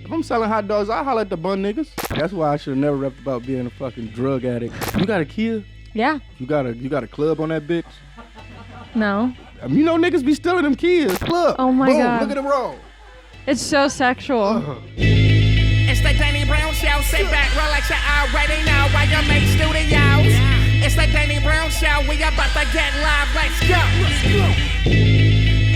If I'm selling hot dogs, I holler at the bun niggas. That's why I should have never rapped about being a fucking drug addict. You got a kid? Yeah. You got a club on that bitch? No. I mean, you know niggas be stealing them kids. Club. Oh my Boom, God. Look at them roll. It's so sexual. It's the Danny Brown Show. Sit back, relax, you already know why you make studios. It's the Danny Brown Show. We about to get live. Let's go.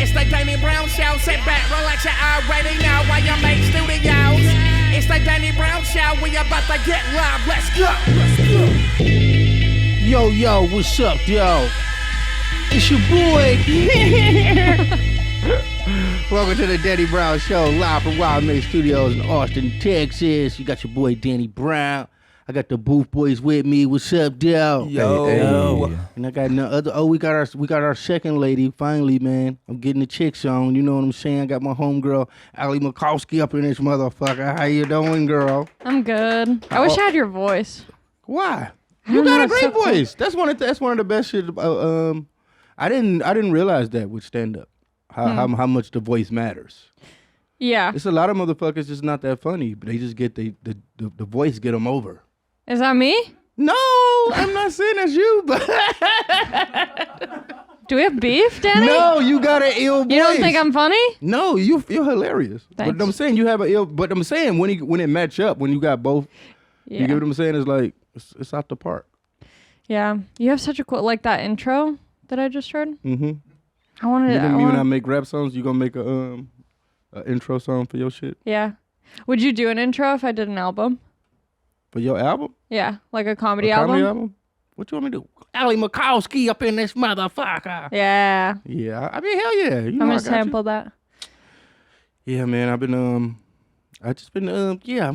It's the Danny Brown Show. Sit back, relax, you already know why you make studios. It's the Danny Brown Show. We about to get live. Let's go. Yo, what's up, yo? It's your boy. Welcome to the Danny Brown Show, live from Wild Mix Studios in Austin, Texas. You got your boy Danny Brown. I got the Booth Boys with me. What's up, yo? Yo. And I got no other. Oh, we got our second lady. Finally, man. I'm getting the chicks on. You know what I'm saying? I got my homegirl Macofsky up in this motherfucker. How you doing, girl? I'm good. I wish I had your voice. Why? You got a great voice. That's one of the best shit. I didn't realize that with stand up. How much the voice matters. Yeah. It's a lot of motherfuckers just not that funny, but they just get the voice get them over. Is that me? No, I'm not saying that's you, but Do we have beef, Danny? no, you got an ill voice. You don't think I'm funny? No, you're hilarious. Thanks. But I'm saying you have an ill. But I'm saying when it match up, when you got both, Yeah. you get what I'm saying? It's like it's out the park. Yeah. You have such a cool, like that intro that I just heard. Mm-hmm. I wanted You to. when I make rap songs, you gonna make a intro song for your shit Yeah. Would you do an intro if I did an album? for your album? Yeah, like a comedy A album. comedy album? What you want me to do? Macofsky up in this motherfucker. Yeah. Yeah, I mean, hell yeah. You know I'm I gonna got you. sample that. Yeah, man, I'm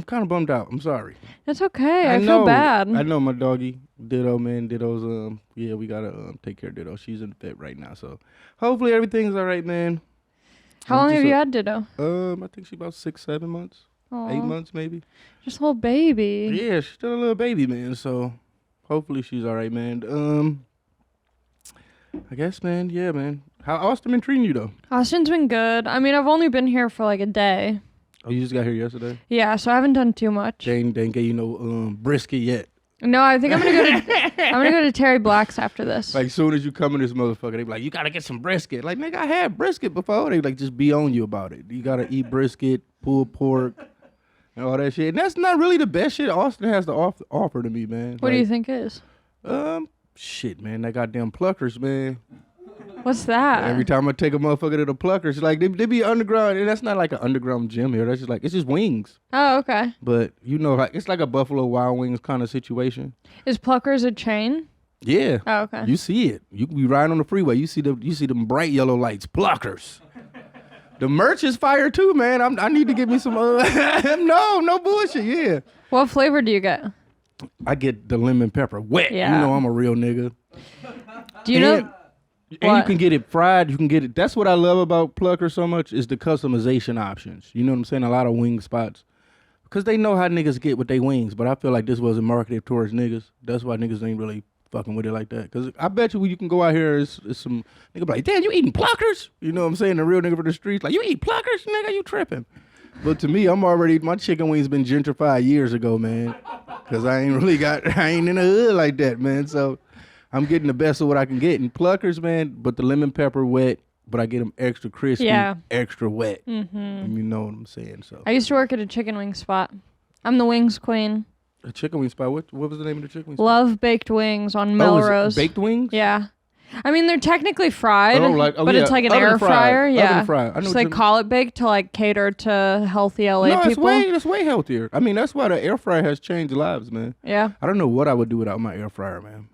kind of bummed out. I'm sorry. It's okay. I know, feel bad. I know my doggy, Ditto, man. Ditto's, yeah, we gotta take care of Ditto. She's in the vet right now, so hopefully everything's all right, man. How long have you had Ditto? I think she's about 6-7 months. Aw. 8 months, maybe. Just a little baby. Yeah, she's still a little baby, man, so hopefully she's all right, man. I guess, man, yeah, man. How Austin been treating you, though? Austin's been good. I mean, I've only been here for like a day. Oh, you just got here yesterday? Yeah, so I haven't done too much. They ain't gave you no brisket yet. No, I think I'm gonna go to I'm gonna go to Terry Black's after this. Like, soon as you come in this motherfucker, they be like, you gotta get some brisket. Like, nigga, I had brisket before. They like just be on you about it. You gotta eat brisket, pulled pork, and all that shit. And that's not really the best shit Austin has to offer to me, man. What do you think is? Shit, man, that goddamn Pluckers, man. What's that? Every time I take a motherfucker to the Pluckers, like they be underground, and that's not like an underground gym here. That's just like, it's just wings. Oh, okay. But you know, like it's like a Buffalo Wild Wings kind of situation. Is Pluckers a chain? Yeah. Oh, okay. You see it. You be riding on the freeway. You see them bright yellow lights, Pluckers. The merch is fire too, man. I need to get me some. No bullshit. Yeah. What flavor do you get? I get the lemon pepper wet. Yeah. You know I'm a real nigga. Do you know? And What? you can get it fried. You can get it. That's what I love about Plucker so much is the customization options. You know what I'm saying? A lot of wing spots. Because they know how niggas get with their wings. But I feel like this wasn't marketed towards niggas. That's why niggas ain't really fucking with it like that. Because I bet you can go out here, is some nigga be like, damn, you eating Pluckers? You know what I'm saying? The real nigga from the streets. Like, you eat Pluckers? Nigga, you tripping. But to me, my chicken wings been gentrified years ago, man. Because I ain't in the hood like that, man. So I'm getting the best of what I can get. And Pluckers, man, but the lemon pepper wet, but I get them extra crispy, extra wet. Mm-hmm. You know what I'm saying? So I used to work at a chicken wing spot. I'm the wings queen. a chicken wing spot. What was the name of the chicken wing spot? Love baked wings on Melrose. Baked wings? Yeah. I mean, they're technically fried, but yeah. it's like an Oven air fryer. fried. Yeah. Oven fried. I know Just what like call it baked to like cater to healthy LA people. That's way healthier. I mean, that's why the air fryer has changed lives, man. Yeah. I don't know what I would do without my air fryer, man.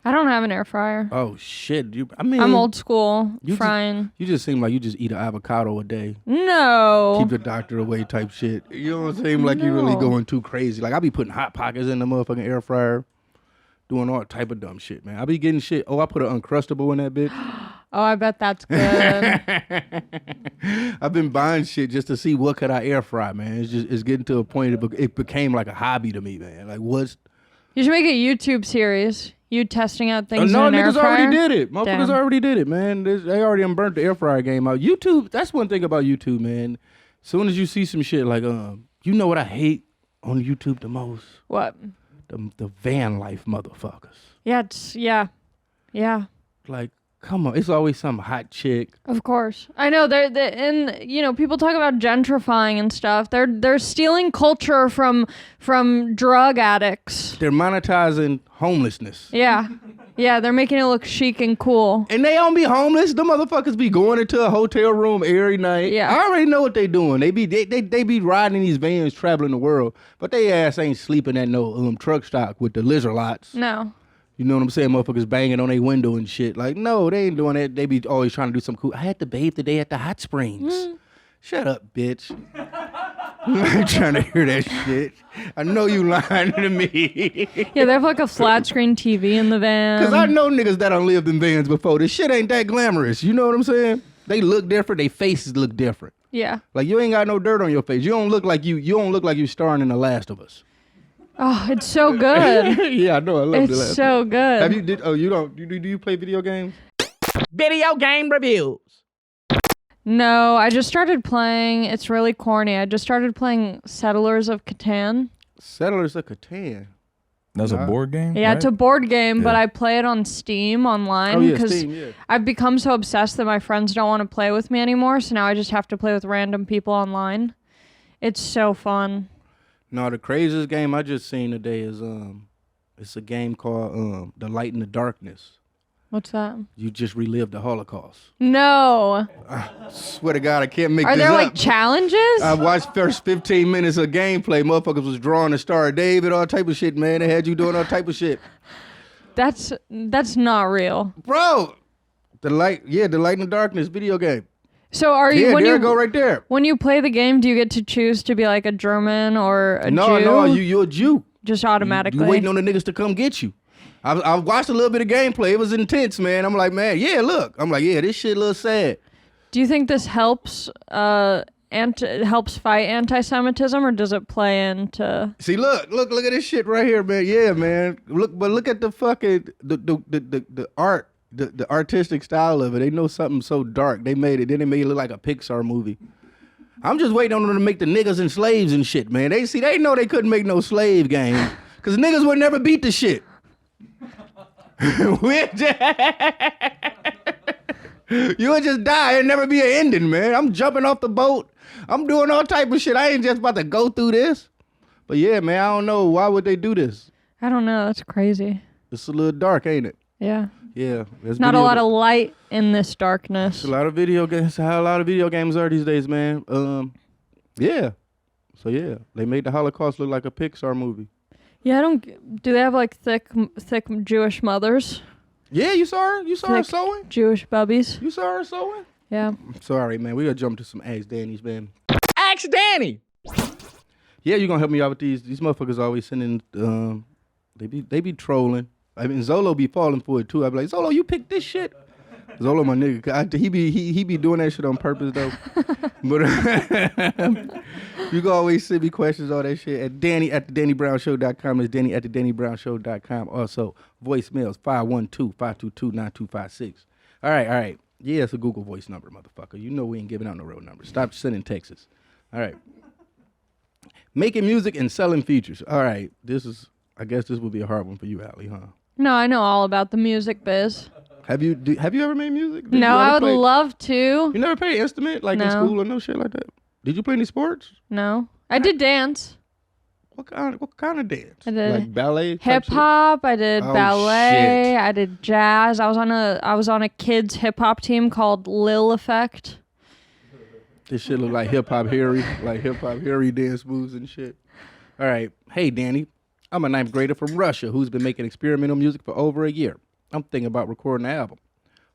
I don't have an air fryer. Oh shit! I'm old school frying. You just seem like you just eat an avocado a day. No. Keep the doctor away type shit. You don't seem like you really going too crazy. Like I be putting Hot Pockets in the motherfucking air fryer, doing all type of dumb shit, man. I be getting shit. Oh, I put an Uncrustable in that bitch. Oh, I bet that's good. I've been buying shit just to see what could I air fry, man. It's getting to a point it became like a hobby to me, man. Like what's... You should make a YouTube series. You testing out things in no, an air niggas fryer? already did it. Motherfuckers already did it, man. They already burnt the air fryer game out. YouTube, that's one thing about YouTube, man. Soon as you see some shit like, you know what I hate on YouTube the most? What? The van life motherfuckers. Yeah. Like, come on, it's always some hot chick. Of course, I know. And people talk about gentrifying and stuff. They're stealing culture from drug addicts. They're monetizing homelessness. Yeah, they're making it look chic and cool. And they don't be homeless. The motherfuckers be going into a hotel room every night. Yeah. I already know what they doing. They be riding in these vans traveling the world, but they ass ain't sleeping at no truck stop with the lizard lots. No. You know what I'm saying? Motherfuckers banging on their window and shit. Like, no, they ain't doing that. They be always trying to do something cool. I had to bathe today at the hot springs. Shut up, bitch. I ain't trying to hear that shit. I know you lying to me. Yeah, they have like a flat screen TV in the van. Because I know niggas that done lived in vans before. This shit ain't that glamorous. You know what I'm saying? They look different. They faces look different. Yeah. Like, you ain't got no dirt on your face. You don't look like you starring in The Last of Us. Oh, it's so good. Yeah, I know. I love The Last It's so good. Have you do you play video games? Video game reviews. No, I just started playing. It's really corny. I just started playing Settlers of Catan. Settlers of Catan. That's a board game? Yeah, right? it's a board game, but Yeah. I play it on Steam online Oh, yeah, because Steam, yeah. I've become so obsessed that my friends don't want to play with me anymore. So now I just have to play with random people online. It's so fun. No, the craziest game I just seen today is it's a game called The Light in the Darkness. What's that? You just relived the Holocaust. No. Swear to God, I can't make Are this there up. like challenges? I watched first 15 minutes of gameplay. Motherfuckers was drawing the Star of David, all type of shit, man. They had you doing all type of shit. That's not real. Bro, the light in the darkness video game. So are you Yeah, when there you it go right there. when you play the game, do you get to choose to be like a German or a Jew? No, you're a Jew. Just automatically. You waiting on the niggas to come get you. I watched a little bit of gameplay. It was intense, man. I'm like, man, yeah, look. I'm like, yeah, this shit a little sad. Do you think this helps helps fight anti-Semitism, or does it play into? See, look at this shit right here, man. Yeah, man. Look at the fucking the art, the artistic style of it. They know something so dark. They made it. Then they made it look like a Pixar movie. I'm just waiting on them to make the niggas and slaves and shit, man. They know they couldn't make no slave game because niggas would never beat the shit. You would just die and never be an ending, man. I'm jumping off the boat. I'm doing all type of shit. I ain't just about to go through this. But yeah, man, I don't know. Why would they do this? I don't know. That's crazy. It's a little dark, ain't it? Yeah. Yeah. Not a lot of light in this darkness. It's a lot of video games. That's how a lot of video games are these days, man. Yeah. So yeah, they made the Holocaust look like a Pixar movie. Yeah, do they have like thick Jewish mothers? Yeah, you saw her. You saw her Thick sewing. Jewish bubbies. You saw her sewing. Yeah. Sorry, man. We gotta jump to some Ask Danny's, man. Ask Danny. Yeah, you gonna help me out with these? These motherfuckers always sending. They be trolling. I mean, Zolo be falling for it too. I be like, Zolo, you picked this shit. Zolo, my nigga, he be doing that shit on purpose though. But you can always send me questions, all that shit at Danny@theDannyBrownShow.com. It's Danny@theDannyBrownShow.com. Also, voicemails 512-522-9256. All right. Yeah, it's a Google Voice number, motherfucker. You know we ain't giving out no real numbers. Stop sending texts. All right. Making music and selling features. All right. I guess this would be a hard one for you, Allie, huh? No, I know all about the music biz. Have you ever made music? Did No, you ever I would play- love to. You never played an instrument like in No. school or no shit like that? Did you play any sports? No. I did dance. What kind of dance? I did like ballet? type Hip shit? hop, I did Oh, ballet, shit. I did jazz. I was on a kids hip hop team called Lil Effect. This shit look like hip hop Harry dance moves and shit. All right. Hey, Danny. I'm a 9th grader from Russia who's been making experimental music for over a year. I'm thinking about recording an album.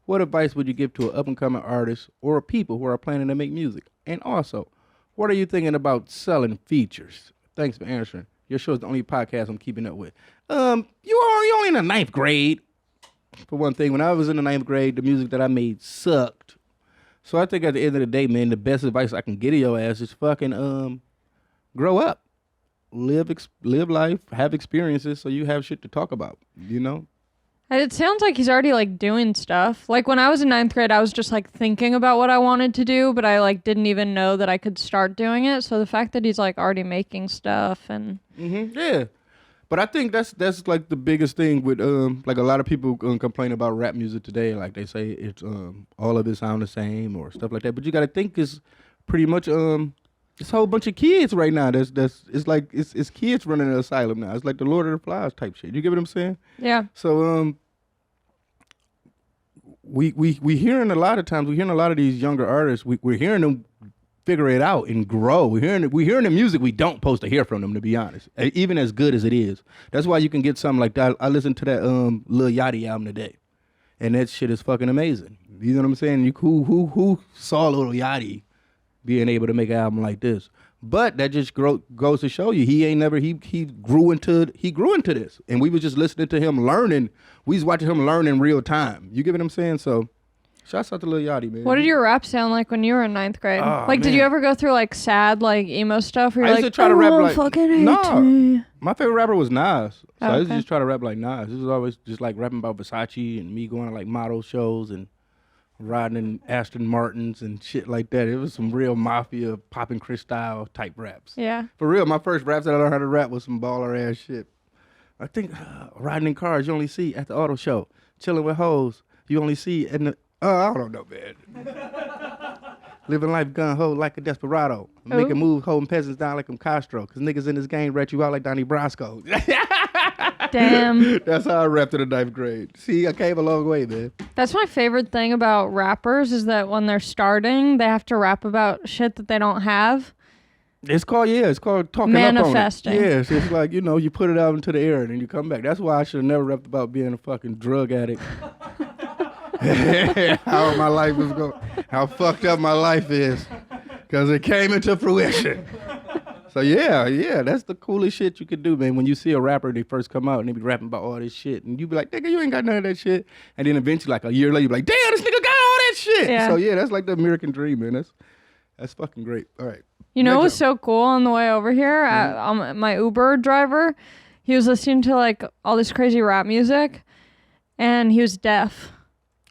What advice would you give to an up-and-coming artist or people who are planning to make music? And also, what are you thinking about selling features? Thanks for answering. Your show is the only podcast I'm keeping up with. You're only in the 9th grade. For one thing, when I was in the 9th grade, the music that I made sucked. So I think at the end of the day, man, the best advice I can get to your ass is fucking grow up. Live life, have experiences so you have shit to talk about, you know? It sounds like he's already like doing stuff. Like when I was in 9th grade, I was just like thinking about what I wanted to do, but I like didn't even know that I could start doing it. So the fact that he's like already making stuff and yeah. But I think that's like the biggest thing with like a lot of people complain about rap music today. Like they say it's all of it sound the same or stuff like that. But you got to think it's pretty much it's a whole bunch of kids right now. It's like it's kids running an asylum now. It's like the Lord of the Flies type shit. You get what I'm saying? yeah. So we hearing a lot of times, we're hearing a lot of these younger artists, we're hearing them figure it out and grow. We're hearing the music we don't supposed to hear from them, to be honest, even as good as it is. That's why you can get something like that. I listened to that Lil Yachty album today, and that shit is fucking amazing. You know what I'm saying? Who saw Lil Yachty being able to make an album like this? But that just goes to show you he grew into this, and we was just listening to him learning. We was watching him learn in real time. You get what I'm saying? So, shouts out to Lil Yachty, man. What did your rap sound like when you were in 9th grade? Oh, like, did man. you ever go through like sad, like emo stuff? Where I you're used like, to try to rap like fucking hate no. me. My favorite rapper was Nas, so Oh, I used to okay. just try to rap like Nas. This was always just like rapping about Versace and me going to like model shows and riding in Aston Martins and shit like that. It was some real mafia popping Cristal type raps. Yeah. For real, my first raps that I learned how to rap was some baller ass shit. I think riding in cars you only see at the auto show. Chilling with hoes you only see in the I don't know, man. Living life gun ho like a desperado. Making moves, holding peasants down like I'm Castro. Cause niggas in this game rat you out like Donnie Brasco. Damn. That's how I rapped in the 9th grade. See, I came a long way, man. That's my favorite thing about rappers is that when they're starting, they have to rap about shit that they don't have. It's called talking Manifesting. up on it. Yes, it's like, you know, you put it out into the air and then you come back. That's why I should have never rapped about being a fucking drug addict. How my life was going, how fucked up my life is. Because it came into fruition. So yeah, that's the coolest shit you could do, man. When you see a rapper, they first come out and they be rapping about all this shit. And you be like, nigga, you ain't got none of that shit. And then eventually, like a year later, you be like, damn, this nigga got all that shit. Yeah. So yeah, that's like the American dream, man. That's fucking great. All right. You know Next what was up. so cool on the way over here? My Uber driver, he was listening to like all this crazy rap music and he was deaf.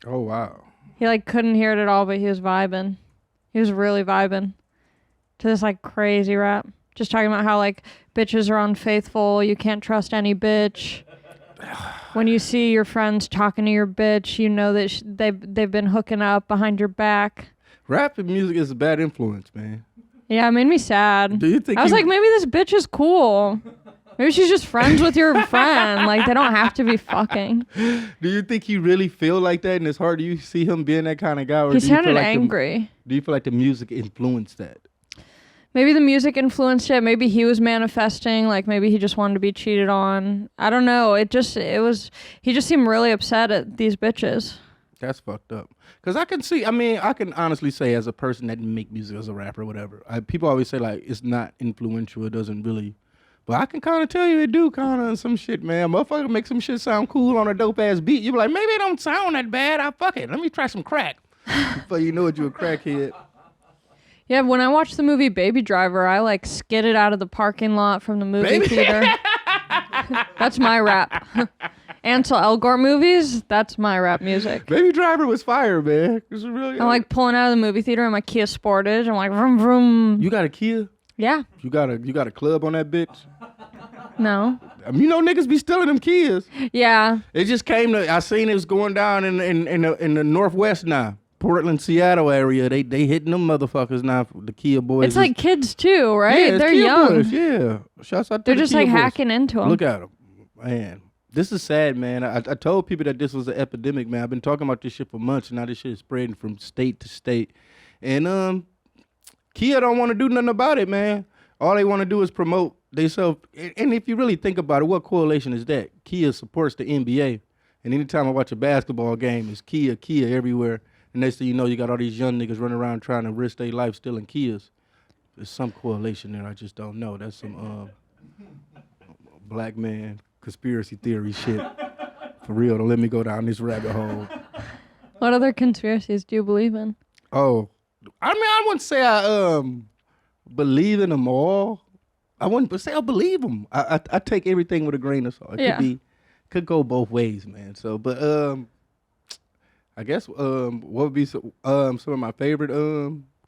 Oh, wow. He like couldn't hear it at all, but he was vibing. He was really vibing to this like crazy rap. Just talking about how like bitches are unfaithful. You can't trust any bitch. When you see your friends talking to your bitch, you know that they've been hooking up behind your back. Rap and music is a bad influence, man. Yeah, it made me sad. Do you think I was like, maybe this bitch is cool. Maybe she's just friends with your friend. Like, they don't have to be fucking. Do you think he really feel like that in his heart? Do you see him being that kind of guy? Or He do you feel sounded like angry. Do you feel like the music influenced that? Maybe the music influenced it. Maybe he was manifesting. Like, maybe he just wanted to be cheated on. I don't know. He just seemed really upset at these bitches. That's fucked up. Because I can honestly say as a person that didn't make music as a rapper or whatever, people always say like it's not influential, it doesn't really. But I can kind of tell you it do kind of some shit, man. Motherfucker make some shit sound cool on a dope ass beat. You be like, maybe it don't sound that bad. Fuck it. Let me try some crack. Before you know it, you a crackhead. Yeah, when I watched the movie Baby Driver, I like skidded out of the parking lot from the movie theater. That's my rap. Ansel Elgort movies, that's my rap music. Baby Driver was fire, man. It was really. I'm like pulling out of the movie theater in my Kia Sportage. I'm like, vroom, vroom. You got a Kia? Yeah. You got a club on that bitch? No. You know niggas be stealing them Kias. Yeah. It just came to. I seen it was going down in the Northwest now. Portland, Seattle area, they hitting them motherfuckers now. The Kia boys. It's like kids too, right? Yeah, it's They're Kia young. boys, yeah. Shouts out to They're the just Kia like boys. hacking into them. Look at them, man. This is sad, man. I told people that this was an epidemic, man. I've been talking about this shit for months, and now this shit is spreading from state to state. And Kia don't want to do nothing about it, man. All they want to do is promote themselves. And if you really think about it, what correlation is that? Kia supports the NBA, and anytime I watch a basketball game, it's Kia everywhere. And next thing you know, you got all these young niggas running around trying to risk their life stealing Kias. There's some correlation there. I just don't know. That's some black man conspiracy theory shit. For real, don't let me go down this rabbit hole. What other conspiracies do you believe in? Oh, I wouldn't say I believe in them all. I wouldn't say I believe them. I take everything with a grain of salt. It could go both ways, man. So, but I guess what would be some of my favorite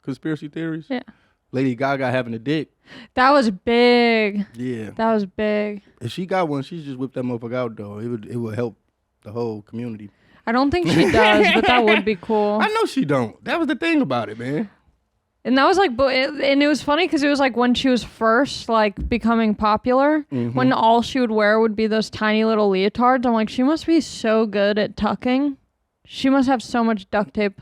conspiracy theories? Yeah. Lady Gaga having a dick. That was big. Yeah. That was big. If she got one, she just whip that motherfucker out though. It would help the whole community. I don't think she does, but that would be cool. I know she don't. That was the thing about it, man. And that was like, and it was funny because it was like when she was first like becoming popular, when all she would wear would be those tiny little leotards. I'm like, she must be so good at tucking. She must have so much duct tape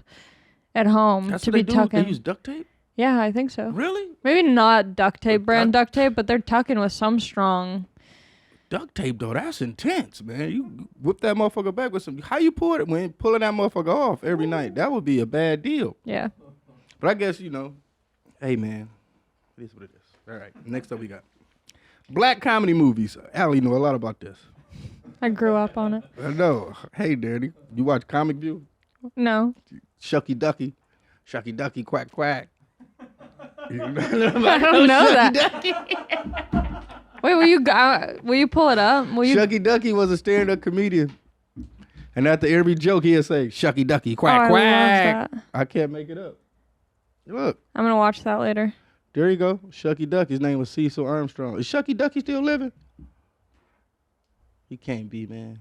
at home That's to what be they do? tucking. They use duct tape? Yeah, I think so. Really? Maybe not duct tape brand duct tape, but they're tucking with some strong. Duct tape though, that's intense, man. You whip that motherfucker back with some. How you pull it when pulling that motherfucker off every night? That would be a bad deal. Yeah. But I guess, hey, man, it is what it is. All right, next up we got black comedy movies. Allie know a lot about this. I grew up on it. I know. Hey, Danny, you watch Comic View? No. Shucky Ducky, quack, quack. I don't know that. Wait, will you pull it up? Shucky Ducky was a stand-up comedian. And after every joke, he'd say, Shucky Ducky, quack, quack. I can't make it up. Look. I'm going to watch that later. There you go. Shucky Duck. His name was Cecil Armstrong. Is Shucky Ducky still living? He can't be, man.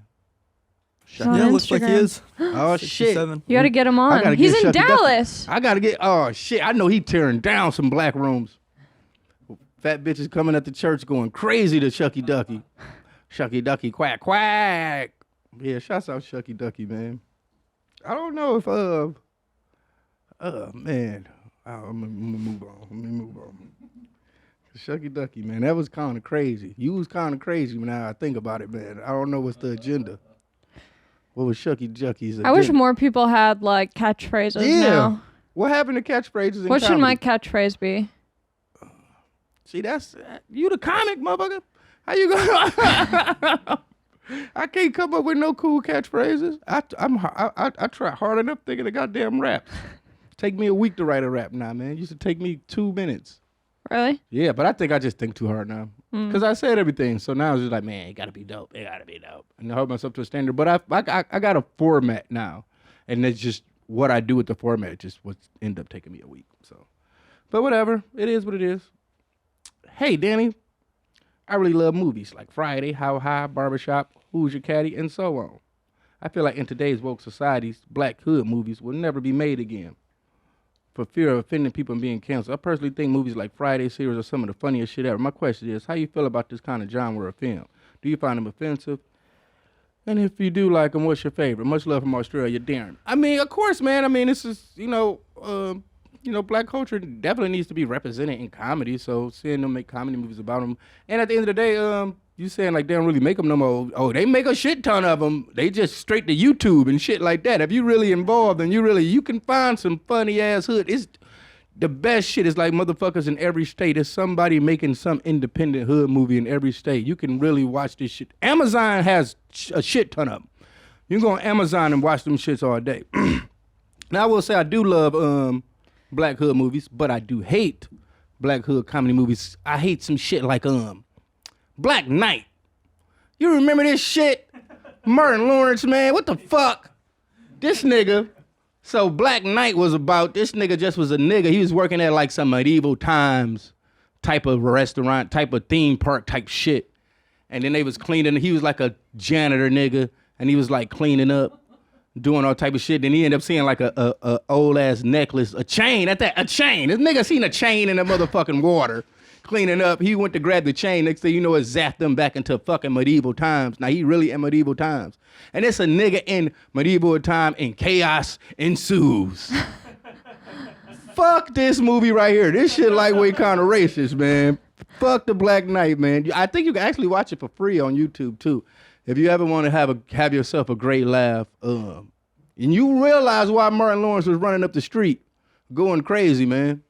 Yeah, looks like he is. Oh, shit. You got to get him on. He's in Dallas. I got to get, oh, shit. I know he tearing down some black rooms. Fat bitches coming at the church going crazy to Shucky Ducky. Shucky Ducky, quack, quack. Yeah, shouts out Shucky Ducky, man. I don't know if, man. I'm gonna move on. Let me move on. Shucky Ducky, man, that was kind of crazy. You was kind of crazy when I think about it, man. I don't know what's the agenda. What was Shucky Ducky's agenda? I wish more people had like catchphrases now. What happened to catchphrases in What should comedy? my catchphrase be? See, that's you the comic, motherfucker. How you gonna? I can't come up with no cool catchphrases. I try hard enough thinking of goddamn rap. Take me a week to write a rap now, man. It used to take me 2 minutes. Really? Yeah, but I think I just think too hard now. Because I said everything. So now it's just like, man, it got to be dope. It got to be dope. And I hold myself to a standard. But I got a format now. And it's just what I do with the format. Just what end up taking me a week. So, but whatever. It is what it is. Hey, Danny. I really love movies like Friday, How High, Barbershop, Who's Your Caddy, and so on. I feel like in today's woke societies, black hood movies will never be made again for fear of offending people and being canceled. I personally think movies like Friday series are some of the funniest shit ever. My question is, how you feel about this kind of genre of film? Do you find them offensive? And if you do like them, what's your favorite? Much love from Australia, Darren. I mean, of course, man. I mean, this is, black culture definitely needs to be represented in comedy. So seeing them make comedy movies about them. And at the end of the day, you saying like they don't really make them no more. Oh, they make a shit ton of them. They just straight to YouTube and shit like that. If you really involved and you can find some funny ass hood. It's the best shit is like motherfuckers in every state. There's somebody making some independent hood movie in every state. You can really watch this shit. Amazon has a shit ton of them. You can go on Amazon and watch them shits all day. Now I will say I do love black hood movies, but I do hate black hood comedy movies. I hate some shit like Black Knight. You remember this shit? Martin Lawrence, man, what the fuck? This nigga. So Black Knight was about, this nigga just was a nigga. He was working at like some medieval times type of restaurant, type of theme park type shit. And then they was cleaning, he was like a janitor nigga, and he was like cleaning up, doing all type of shit. Then he ended up seeing like a old ass necklace, a chain. This nigga seen a chain in the motherfucking water, cleaning up. He went to grab the chain. Next thing you know, it zapped them back into fucking medieval times. Now he really in medieval times. And it's a nigga in medieval time and chaos ensues. Fuck this movie right here. This shit lightweight kind of racist, man. Fuck the Black Knight, man. I think you can actually watch it for free on YouTube too. If you ever want to have yourself a great laugh, and you realize why Martin Lawrence was running up the street, going crazy, man.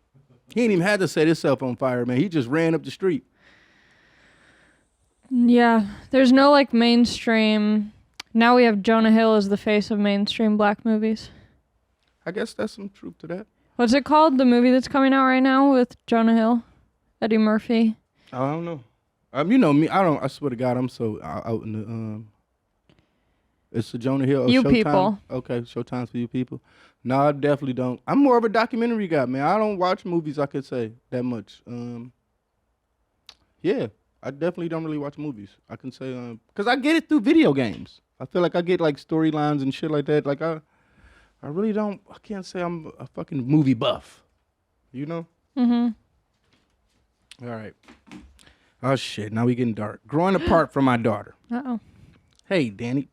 He ain't even had to set himself on fire, man. He just ran up the street. Yeah, there's no like mainstream. Now we have Jonah Hill as the face of mainstream black movies. I guess that's some truth to that. What's it called? The movie that's coming out right now with Jonah Hill, Eddie Murphy. I don't know. You know me. I swear to God, I'm so out in the It's a Jonah Hill. You Showtime. people. Okay, Showtime's for you people. No, I definitely don't. I'm more of a documentary guy, man. I don't watch movies, I could say, that much. Yeah, I definitely don't really watch movies. I can say, because I get it through video games. I feel like I get, like, storylines and shit like that. Like, I really don't, I can't say I'm a fucking movie buff. You know? Mm-hmm. All right. Oh, shit. Now we getting dark. Growing apart from my daughter. Uh-oh. Hey, Danny.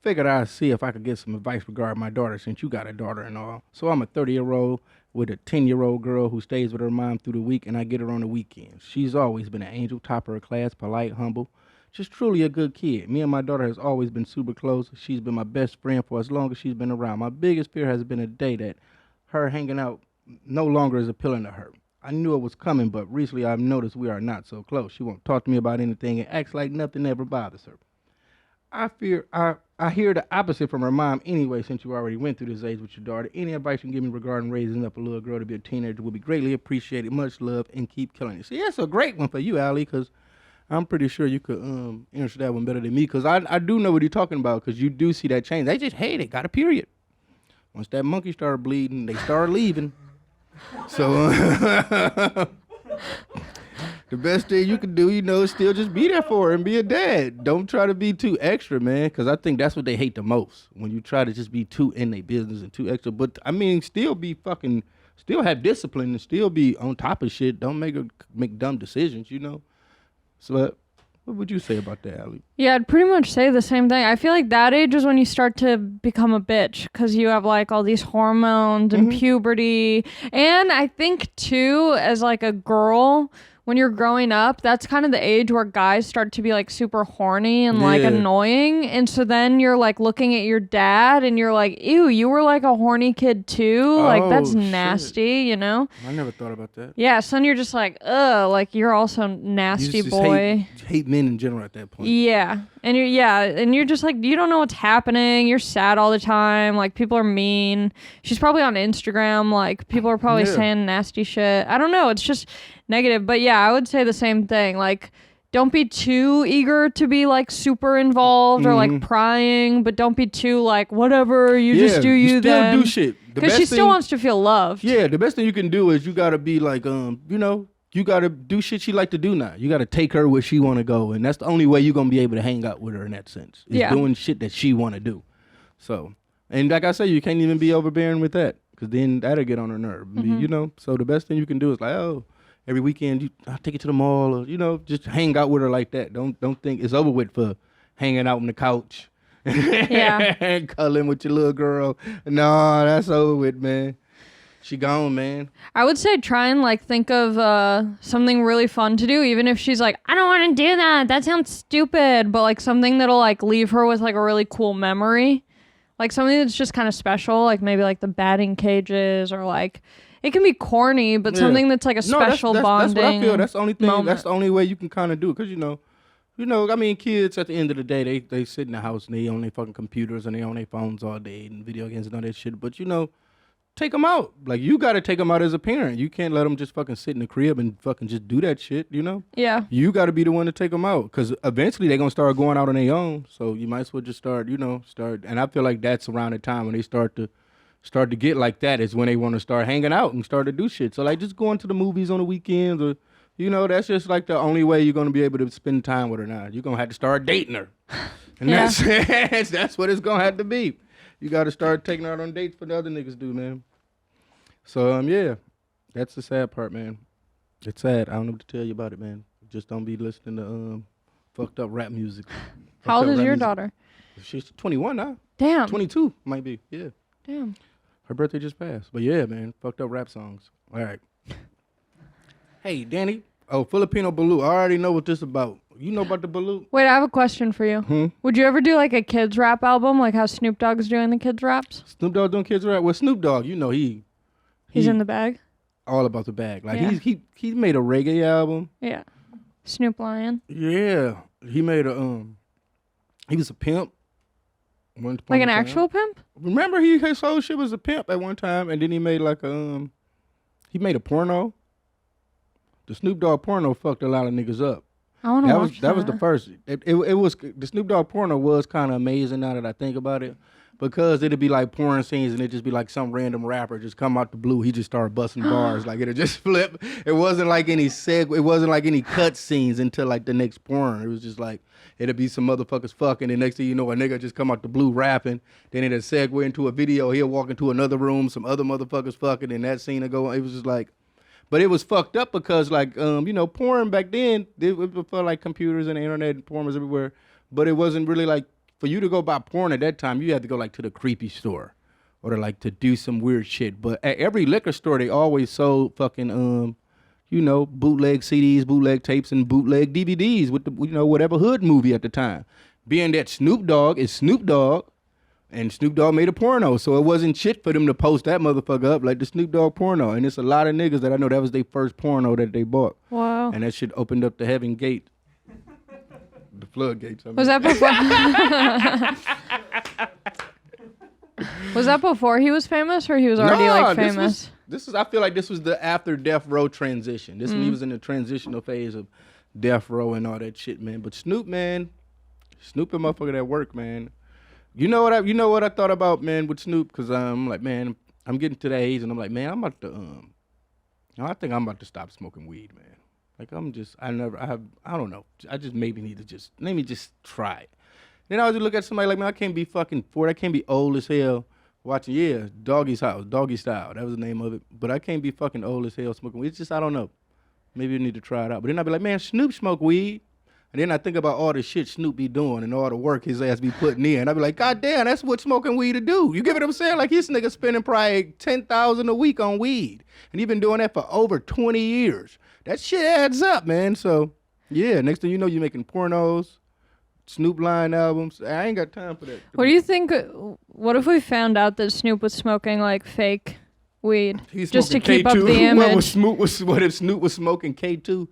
Figured I'd see if I could get some advice regarding my daughter since you got a daughter and all. So I'm a 30-year-old with a 10-year-old girl who stays with her mom through the week, and I get her on the weekends. She's always been an angel, top of her class, polite, humble, just truly a good kid. Me and my daughter has always been super close. She's been my best friend for as long as she's been around. My biggest fear has been a day that her hanging out no longer is appealing to her. I knew it was coming, but recently I've noticed we are not so close. She won't talk to me about anything and acts like nothing ever bothers her. I hear the opposite from her mom anyway, since you already went through this age with your daughter. Any advice you can give me regarding raising up a little girl to be a teenager would be greatly appreciated. Much love and keep killing it. See, that's a great one for you, Allie, because I'm pretty sure you could answer that one better than me, because I do know what you're talking about, because you do see that change. They just, hey, they got a period. Once that monkey started bleeding, they started leaving. So the best thing you can do, is still just be there for her and be a dad. Don't try to be too extra, man, because I think that's what they hate the most, when you try to just be too in their business and too extra. But, I mean, still have discipline and still be on top of shit. Don't make dumb decisions, So what would you say about that, Allie? Yeah, I'd pretty much say the same thing. I feel like that age is when you start to become a bitch, because you have like all these hormones and puberty. And I think too, as like a girl, when you're growing up, that's kind of the age where guys start to be like super horny and like annoying. And so then you're like looking at your dad and you're like, ew, you were like a horny kid too. Like that's nasty, I never thought about that. Yeah, so then you're just like, ugh, like you're also nasty boy. Hate men in general at that point. Yeah. And you're just like, you don't know what's happening. You're sad all the time. Like people are mean. She's probably on Instagram. Like people are probably saying nasty shit. I don't know. It's just negative. But yeah, I would say the same thing. Like, don't be too eager to be like super involved or like prying, but don't be too like whatever. You just do you still then. do shit Because she still wants to feel loved. Yeah, the best thing you can do is you gotta be like you gotta do shit she like to do now. You gotta take her where she wanna go, and that's the only way you're gonna be able to hang out with her in that sense. Is doing shit that she wanna do. So, and like I say, you can't even be overbearing with that, because then that'll get on her nerve. So the best thing you can do is like, every weekend I'll take you to the mall, or just hang out with her like that. Don't think it's over with for hanging out on the couch. And cuddling with your little girl. No, that's over with, man. She gone, man. I would say try and like think of something really fun to do, even if she's like, I don't want to do that. That sounds stupid. But like something that'll like leave her with like a really cool memory. Like something that's just kind of special, like maybe like the batting cages, or like it can be corny, but something that's like a special bonding. That's what I feel. That's the only thing. Moment. That's the only way you can kind of do it, because I mean, kids at the end of the day, they sit in the house and they on their fucking computers and they on their phones all day and video games and all that shit. But take them out. Like, you got to take them out as a parent. You can't let them just fucking sit in the crib and fucking just do that shit, Yeah. You got to be the one to take them out, because eventually they're going to start going out on their own. So you might as well just start. And I feel like that's around the time when they start to get like that, is when they want to start hanging out and start to do shit. So like just going to the movies on the weekends, or that's just like the only way you're going to be able to spend time with her now. You're going to have to start dating her. And that's what it's going to have to be. You got to start taking her out on dates for the other niggas do, man. So, that's the sad part, man. It's sad. I don't know what to tell you about it, man. Just don't be listening to fucked up rap music. How old is your daughter? She's 21 now. Damn. 22 might be, yeah. Damn. Her birthday just passed. But yeah, man, fucked up rap songs. All right. Hey, Danny. Oh, Filipino Balut. I already know what this about. You know about the Balut? Wait, I have a question for you. Would you ever do like a kids rap album, like how Snoop Dogg's doing the kids raps? Snoop Dogg doing kids rap? Well, Snoop Dogg, he's in the bag. All about the bag. Like he made a reggae album. Yeah. Snoop Lion. Yeah. He made he was a pimp. Like an actual pimp? Remember his whole shit was a pimp at one time, and then he made like he made a porno. The Snoop Dogg porno fucked a lot of niggas up. I want to watch that. That was the first. It was the Snoop Dogg porno was kind of amazing now that I think about it, because it'd be like porn scenes and it'd just be like some random rapper just come out the blue. He just started busting bars like it'd just flip. It wasn't like any It wasn't like any cut scenes until like the next porn. It was just like it'd be some motherfuckers fucking, and next thing you know, a nigga just come out the blue rapping. Then it'd segue into a video. He'll walk into another room, some other motherfuckers fucking, and that scene would go. It was just like. But it was fucked up because, like, porn back then, it felt like computers and the internet and porn was everywhere. But it wasn't really like, for you to go buy porn at that time, you had to go, like, to the creepy store or to do some weird shit. But at every liquor store, they always sold fucking, bootleg CDs, bootleg tapes, and bootleg DVDs with the, whatever hood movie at the time. Being that Snoop Dogg is Snoop Dogg, and Snoop Dogg made a porno, so it wasn't shit for them to post that motherfucker up like the Snoop Dogg porno. And it's a lot of niggas that I know that was their first porno that they bought. Wow. And that shit opened up the heaven gate. The floodgates. I mean. Was that before? Was that before he was famous, or he was already famous? This is. I feel like this was the after Death Row transition. This when he was in the transitional phase of Death Row and all that shit, man. But Snoop and motherfucker that work, man. You know what I thought about, man, with Snoop? Because I'm like, man, I'm getting to that age, and I'm like, man, I'm about to, I think I'm about to stop smoking weed, man. Like, I don't know. I just maybe need to let me just try it. Then I was look at somebody like, man, I can't be fucking 40. I can't be old as hell watching, Doggy Style. That was the name of it. But I can't be fucking old as hell smoking weed. It's just, I don't know. Maybe you need to try it out. But then I'd be like, man, Snoop smoke weed. And then I think about all the shit Snoop be doing and all the work his ass be putting in. I be like, God damn, that's what smoking weed to do. You get what I'm saying? Like, his nigga spending probably $10,000 a week on weed. And he been doing that for over 20 years. That shit adds up, man. So, yeah, next thing you know, you're making pornos, Snoop line albums. I ain't got time for that. What do you think? What if we found out that Snoop was smoking, like, fake weed just to keep K2. Up the image? What if Snoop was smoking K2?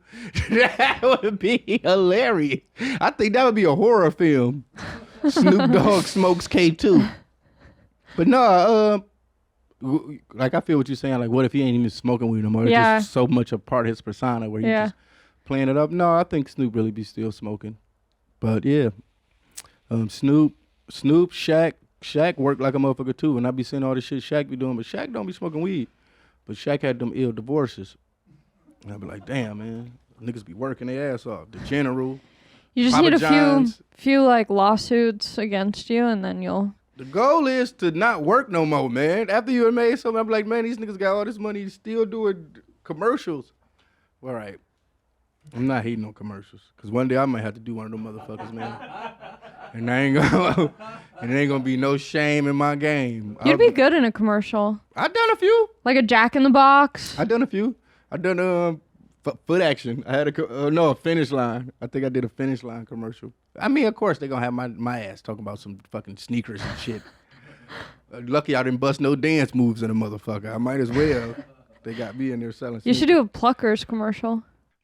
That would be hilarious. I think that would be a horror film. Snoop Dogg smokes K2. But no, like I feel what you're saying. Like, what if he ain't even smoking weed no more? Yeah. It's just so much a part of his persona where he's just playing it up. No, I think Snoop really be still smoking. But yeah, Snoop, Shaq worked like a motherfucker too, and I be seeing all the shit Shaq be doing, but Shaq don't be smoking weed. But Shaq had them ill divorces. And I be like, damn, man, niggas be working their ass off. The General. You just Papa need a John's. few like lawsuits against you, and then you'll. The goal is to not work no more, man. After you have made something, I'm like, man, these niggas got all this money, still doing commercials. All right. I'm not hating on commercials, because one day I might have to do one of them motherfuckers, man. And it ain't gonna be no shame in my game. You'd be good in a commercial. I done a few. Like a Jack in the Box. I done a few. I done foot action. I had a Finish Line. I think I did a Finish Line commercial. I mean, of course they gonna have my ass talking about some fucking sneakers and shit. Lucky I didn't bust no dance moves in a motherfucker. I might as well. They got me in there selling. You should do a Pluckers commercial.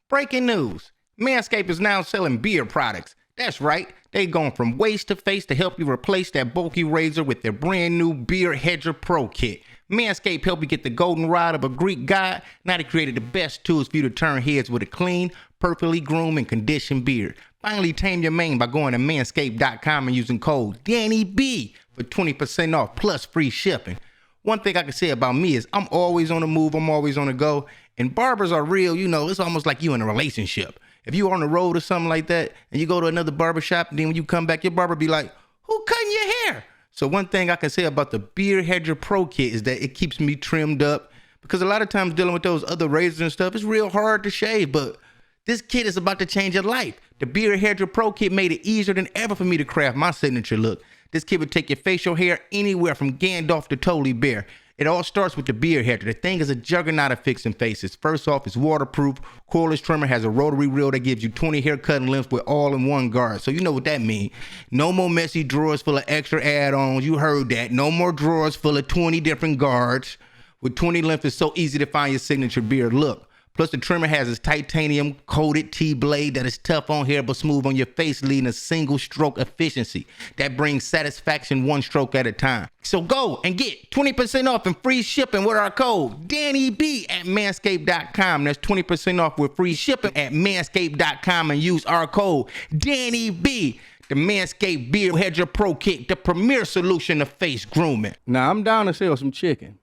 Breaking news. Manscaped is now selling beard products. That's right. They gone from waist to face to help you replace that bulky razor with their brand new Beard Hedger Pro Kit. Manscaped helped you get the golden rod of a Greek god. Now they created the best tools for you to turn heads with a clean, perfectly groomed and conditioned beard. Finally tame your mane by going to manscaped.com and using code DANNYB for 20% off plus free shipping. One thing I can say about me is I'm always on the move. I'm always on the go. And barbers are real, it's almost like you in a relationship. If you're on the road or something like that, and you go to another barbershop, and then when you come back, your barber be like, who cutting your hair? So one thing I can say about the Beard Hedger Pro Kit is that it keeps me trimmed up. Because a lot of times dealing with those other razors and stuff, it's real hard to shave. But this kit is about to change your life. The Beard Hedger Pro Kit made it easier than ever for me to craft my signature look. This kit would take your facial hair anywhere from Gandalf to totally bare. It all starts with the Beard Hedger. The thing is a juggernaut of fixing faces. First off, it's waterproof. Cordless trimmer has a rotary reel that gives you 20 hair cutting lengths with all-in-one guard. So you know what that means. No more messy drawers full of extra add-ons. You heard that. No more drawers full of 20 different guards. With 20 lengths, it's so easy to find your signature beard look. Plus, the trimmer has its titanium-coated T-blade that is tough on hair but smooth on your face, leading to single-stroke efficiency that brings satisfaction one stroke at a time. So go and get 20% off and free shipping with our code DannyB at manscaped.com. That's 20% off with free shipping at manscaped.com and use our code DannyB. The Manscaped Beard Hedger Pro Kit, the premier solution to face grooming. Now, I'm down to sell some chicken.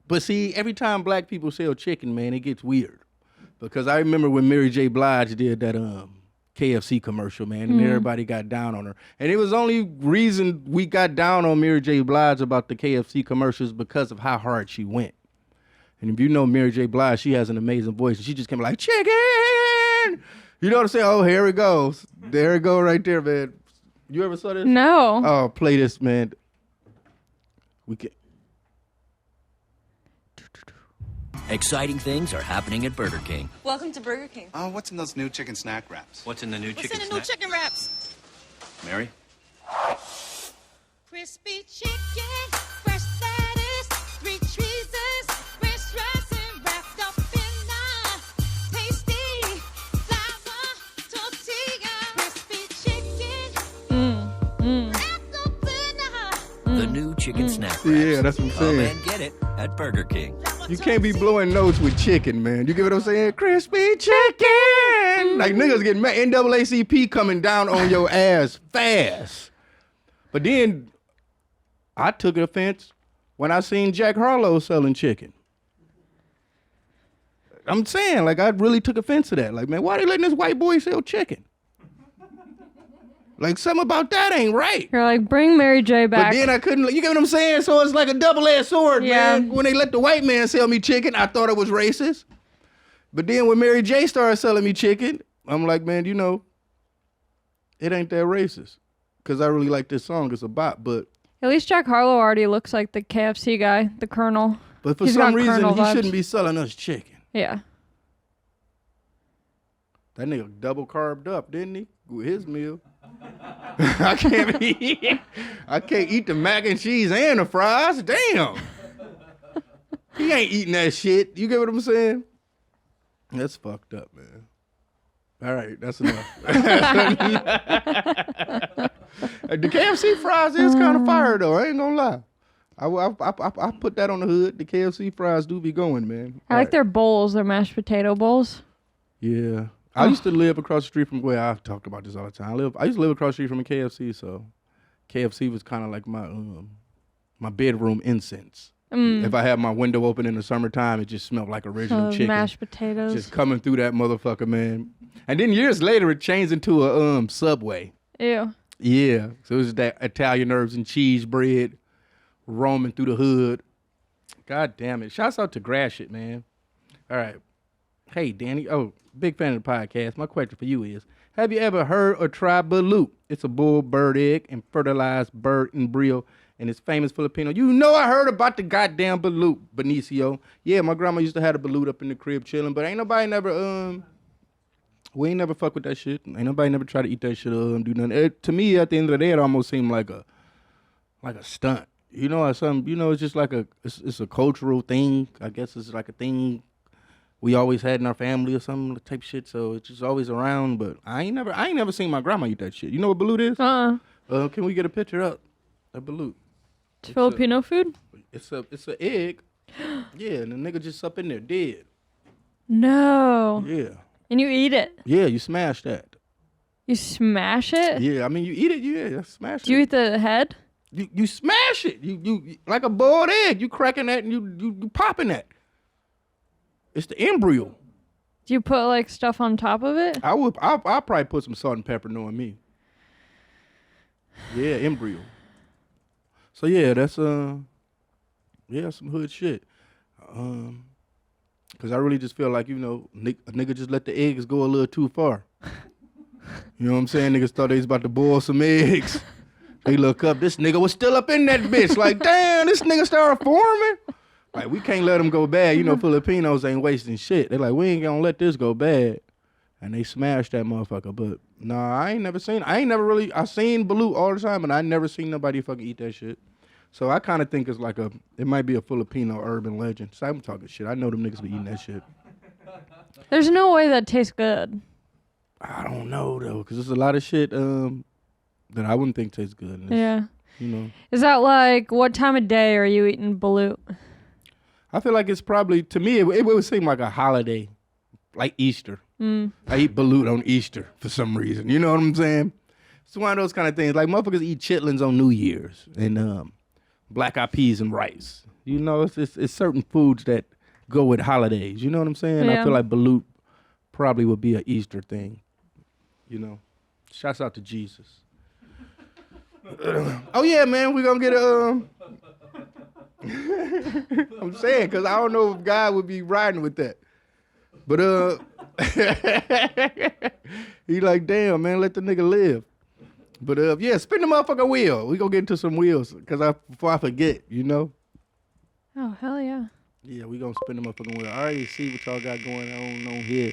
But see, every time black people sell chicken, man, it gets weird. Because I remember when Mary J. Blige did that KFC commercial, man, and everybody got down on her. And it was only reason we got down on Mary J. Blige about the KFC commercials because of how hard she went. And if you know Mary J. Blige, she has an amazing voice. And she just came like, chicken! You know what I'm saying? Oh, here it goes. There it go right there, man. You ever saw this? No. Oh, play this, man. We can. Exciting things are happening at Burger King. Welcome to Burger King. Oh, what's in those new chicken snack wraps? What's in the new chicken What's in the new chicken wraps? Mary? Crispy chicken, fresh lettuce, 3 cheeses, fresh dressing wrapped up in a tasty flour tortilla. Crispy chicken, wrapped up in a The new chicken snack wraps. Yeah, that's what I'm Come saying. and get it at Burger King. You can't be blowing notes with chicken, man. You get what I'm saying? Crispy chicken. Like niggas getting mad. NAACP coming down on your ass fast. But then I took offense when I seen Jack Harlow selling chicken. I'm saying, like, I really took offense to that. Like, man, why they letting this white boy sell chicken? Like, something about that ain't right. You're like, bring Mary J back. But then I couldn't, you get what I'm saying? So it's like a double-edged sword, Yeah. man. When they let the white man sell me chicken, I thought it was racist. But then when Mary J started selling me chicken, I'm like, man, you know, it ain't that racist. Because I really like this song. It's a bop, but... At least Jack Harlow already looks like the KFC guy, the Colonel. But for He's some got reason, Colonel he vibes. shouldn't be selling us chicken. Yeah. That nigga double carved up, didn't he? With his meal. I can't eat the mac and cheese and the fries. Damn. He ain't eating that shit. You get what I'm saying? That's fucked up, man. All right, that's enough. The KFC fries is kind of fire though. I ain't gonna lie. I put that on the hood. The KFC fries do be going, man. I like their bowls, their mashed potato bowls. Yeah. I used to live across the street from where I've talked about this all the time. I used to live across the street from a KFC, so KFC was kind of like my bedroom incense. If I had my window open in the summertime, it just smelled like original chicken. Mashed potatoes. Just coming through that motherfucker, man. And then years later, it changed into a Subway. Ew. Yeah. So it was that Italian herbs and cheese bread roaming through the hood. God damn it. Shouts out to Grashit, man. All right. Hey, Danny. Oh, big fan of the podcast. My question for you is, have you ever heard or tried Balut? It's a bull bird egg and fertilized bird embryo, and it's famous Filipino. You know I heard about the goddamn Balut, Benicio. Yeah, my grandma used to have a Balut up in the crib chilling, but ain't nobody never, we ain't never fuck with that shit. Ain't nobody never try to eat that shit or do nothing. To me, at the end of the day, it almost seemed like a stunt. You know, it's just like it's a cultural thing. I guess it's like a thing we always had in our family or something type shit. So it's just always around. But I ain't never seen my grandma eat that shit. You know what balut is? Can we get a picture up? A balut. It's Filipino food? It's an egg. Yeah, and the nigga just up in there dead. No. Yeah. And you eat it? Yeah, you smash that. You smash it? Yeah, I mean you eat it. Yeah, smash it. Do you eat the head? You smash it. You like a boiled egg. You cracking that and you popping that. It's the embryo. Do you put like stuff on top of it? I'll probably put some salt and pepper knowing me. Yeah, embryo. So yeah, that's some hood shit. Cause I really just feel like, a nigga just let the eggs go a little too far. You know what I'm saying? Niggas thought they was about to boil some eggs. They look up, this nigga was still up in that bitch. Like, damn, this nigga started forming. Like, we can't let him go bad. You know, Filipinos ain't wasting shit. They like, we ain't gonna let this go bad. And they smashed that motherfucker. But nah, I seen Balut all the time, and I never seen nobody fucking eat that shit. So I kind of think it's like it might be a Filipino urban legend. So I'm talking shit. I know them niggas be eating that shit. There's no way that tastes good. I don't know though, because there's a lot of shit that I wouldn't think tastes good. Yeah. You know. Is that like, what time of day are you eating balut? I feel like it's probably, to me, it would seem like a holiday, like Easter. I eat balut on Easter for some reason. You know what I'm saying? It's one of those kind of things. Like motherfuckers eat chitlins on New Year's and black eyed peas and rice. You know, it's certain foods that go with holidays. You know what I'm saying? Yeah. I feel like balut probably would be an Easter thing. You know, shouts out to Jesus. Oh yeah, man, we gonna get a. I'm saying, cause I don't know if God would be riding with that, but he like, damn man, let the nigga live. But yeah, spin the motherfucking wheel. We gonna get into some wheels, cause before I forget, you know. Oh, hell yeah. Yeah, we gonna spin the motherfucking wheel. I already see what y'all got going on here.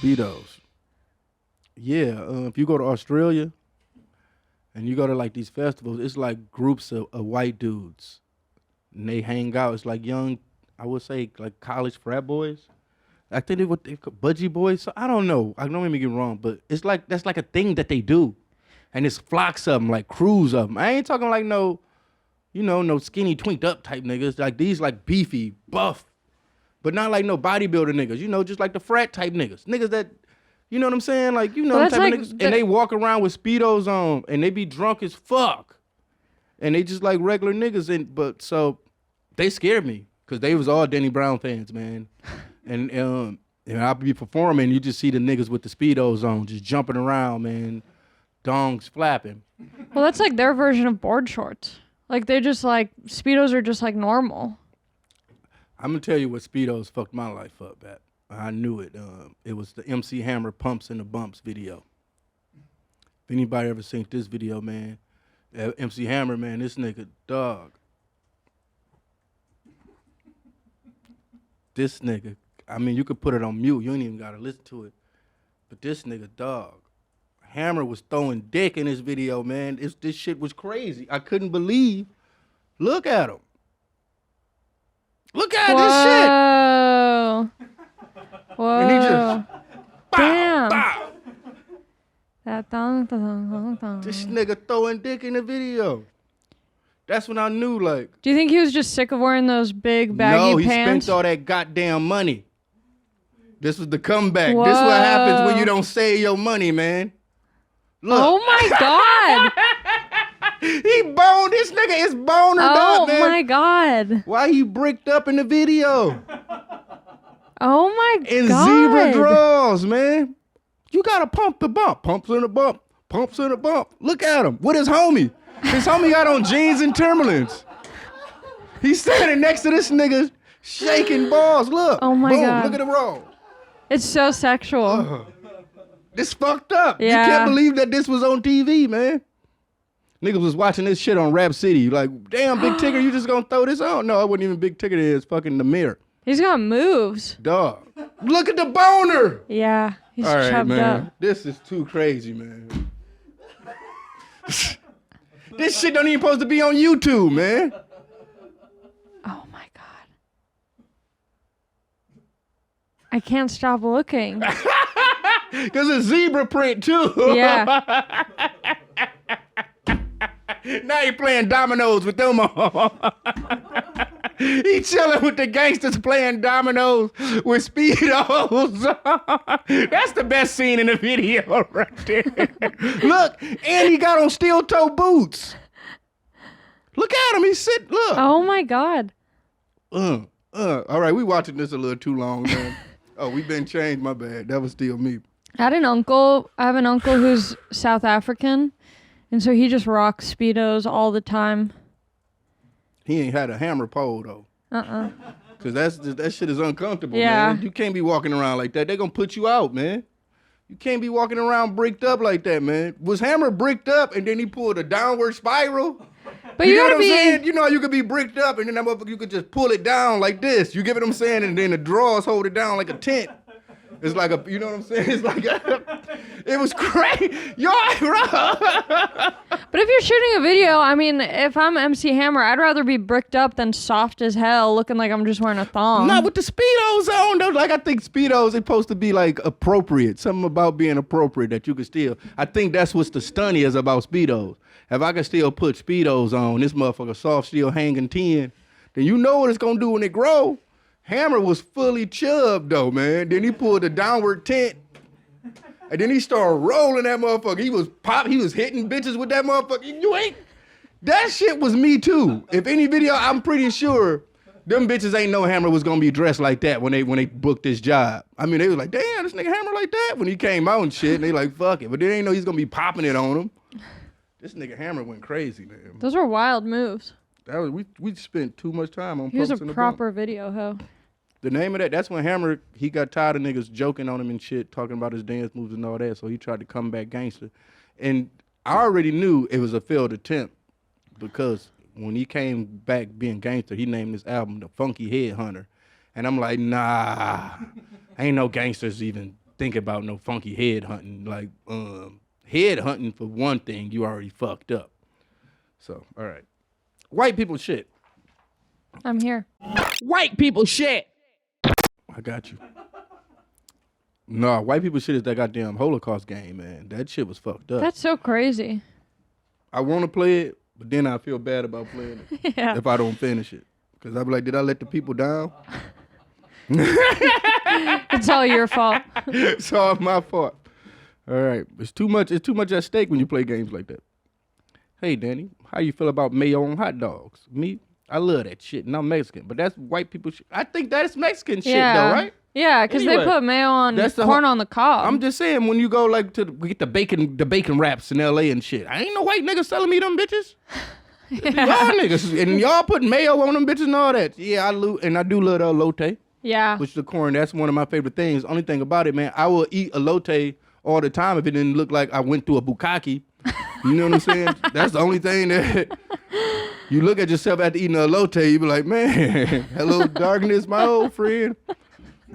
Speedos. Yeah, if you go to Australia and you go to like these festivals, it's like groups of white dudes. And they hang out. It's like young, I would say like college frat boys. I think they budgie boys. So I don't know. I don't let me get wrong, but it's like that's like a thing that they do. And it's flocks of them, like crews of them. I ain't talking like no skinny twinked up type niggas. Like these like beefy, buff. But not like no bodybuilder niggas, you know, just like the frat type niggas. Niggas that, you know what I'm saying? Like, you know, Well, them type that's of niggas. like And they walk around with Speedos on and they be drunk as fuck. And they just like regular niggas. But so they scared me because they was all Denny Brown fans, man. And I'll be performing, you just see the niggas with the Speedos on just jumping around, man. Dongs flapping. Well, that's like their version of board shorts. Like they just like, Speedos are just like normal. I'm gonna tell you what Speedos fucked my life up at. I knew it. It was the MC Hammer Pumps and the Bumps video. If anybody ever seen this video, man, MC Hammer, man, this nigga dog. This nigga, I mean, you could put it on mute. You ain't even gotta listen to it. But this nigga dog, Hammer was throwing dick in this video, man. This shit was crazy. I couldn't believe. Look at him. Look at this shit. Whoa. And he just, bow, Damn. bow. That thong. This nigga throwing dick in the video. That's when I knew, like. Do you think he was just sick of wearing those big baggy no, he pants? spent all that goddamn money. This was the comeback. This what happens when you don't save your money, man. Look. Oh my God. He boned. This nigga is bonered up, man. Oh my God. Why he bricked up in the video? Oh my In God. zebra draws, man. You gotta pump the bump. Pumps in the bump. Pumps in the bump. Look at him. With his homie. His homie got on jeans and Timberlands. He's standing next to this nigga shaking balls. Look. Oh my Boom. God. Look at the roll. It's so sexual. This fucked up. Yeah. You can't believe that this was on TV, man. Niggas was watching this shit on Rap City. Like, damn, Big Tigger, you just gonna throw this on? No, it wasn't even Big Tigger. It's fucking the mirror. He's got moves. Dog. Look at the boner. Yeah. He's All right, chubbed man. up. This is too crazy, man. This shit don't even supposed to be on YouTube, man. Oh my God. I can't stop looking. Because it's zebra print, too. Yeah. Now he playing dominoes with them on. He chilling with the gangsters playing dominoes with Speedos. That's the best scene in the video right there. Look, and he got on steel toe boots. Look at him. He's sitting. Look. Oh my God. All right, we watching this a little too long, man. Oh, we been changed. My bad. That was still me. I have an uncle who's South African, and so he just rocks Speedos all the time. He ain't had a hammer pole though. Cause that shit is uncomfortable, Yeah. man. You can't be walking around like that. They gonna put you out, man. You can't be walking around bricked up like that, man. Was Hammer bricked up and then he pulled a downward spiral? But you know gotta what I'm be. saying? You know you could be bricked up and then that motherfucker, you could just pull it down like this. You get what I'm saying? And then the drawers hold it down like a tent. It's like a, you know what I'm saying? It's like it was crazy. Yo, bro. But if you're shooting a video, I mean, if I'm MC Hammer, I'd rather be bricked up than soft as hell, looking like I'm just wearing a thong. Not with the Speedos on, though. Like, I think Speedos are supposed to be, like, appropriate. Something about being appropriate that you can still. I think that's what's the stunniest about Speedos. If I can still put Speedos on, this motherfucker soft still hanging 10, then you know what it's going to do when it grow. Hammer was fully chubbed, though, man. Then he pulled the downward tent. And then he started rolling that motherfucker. He was hitting bitches with that motherfucker. You ain't. That shit was me, too. If any video, I'm pretty sure them bitches ain't know Hammer was going to be dressed like that when they booked this job. I mean, they was like, damn, this nigga Hammer like that when he came out and shit. And they like, fuck it. But they ain't know he's going to be popping it on him. This nigga Hammer went crazy, man. Those were wild moves. That was we spent too much time on He was a posting the proper video hoe. The name of that's when Hammer, he got tired of niggas joking on him and shit, talking about his dance moves and all that, so he tried to come back gangster. And I already knew it was a failed attempt because when he came back being gangster, he named his album The Funky Headhunter. And I'm like, nah, ain't no gangsters even thinking about no funky head hunting. Like, head hunting, for one thing, you already fucked up. So, all right. White people shit. I'm here. White people shit. I got you. No, white people shit is that goddamn Holocaust game, man. That shit was fucked up. That's so crazy. I want to play it, but then I feel bad about playing it Yeah. if I don't finish it. Because I'll be like, did I let the people down? It's all your fault. It's all my fault. All right. It's too much at stake when you play games like that. Hey, Danny, how you feel about mayo on hot dogs? Me? I love that shit, and I'm Mexican, but that's white people shit. I think that's Mexican shit, though, right? Yeah, because Anyway, they put mayo on that's the corn on the cob. I'm just saying, when you go like we get the bacon wraps in L.A. and shit, I ain't no white niggas selling me them bitches. Y'all niggas, and y'all put mayo on them bitches and all that. Yeah, I do love the elote, Yeah. which the corn, that's one of my favorite things. Only thing about it, man, I will eat elote all the time if it didn't look like I went through a bukkake. You know what I'm saying? That's the only thing that you look at yourself after eating a elote, you be like, man, hello darkness, my old friend.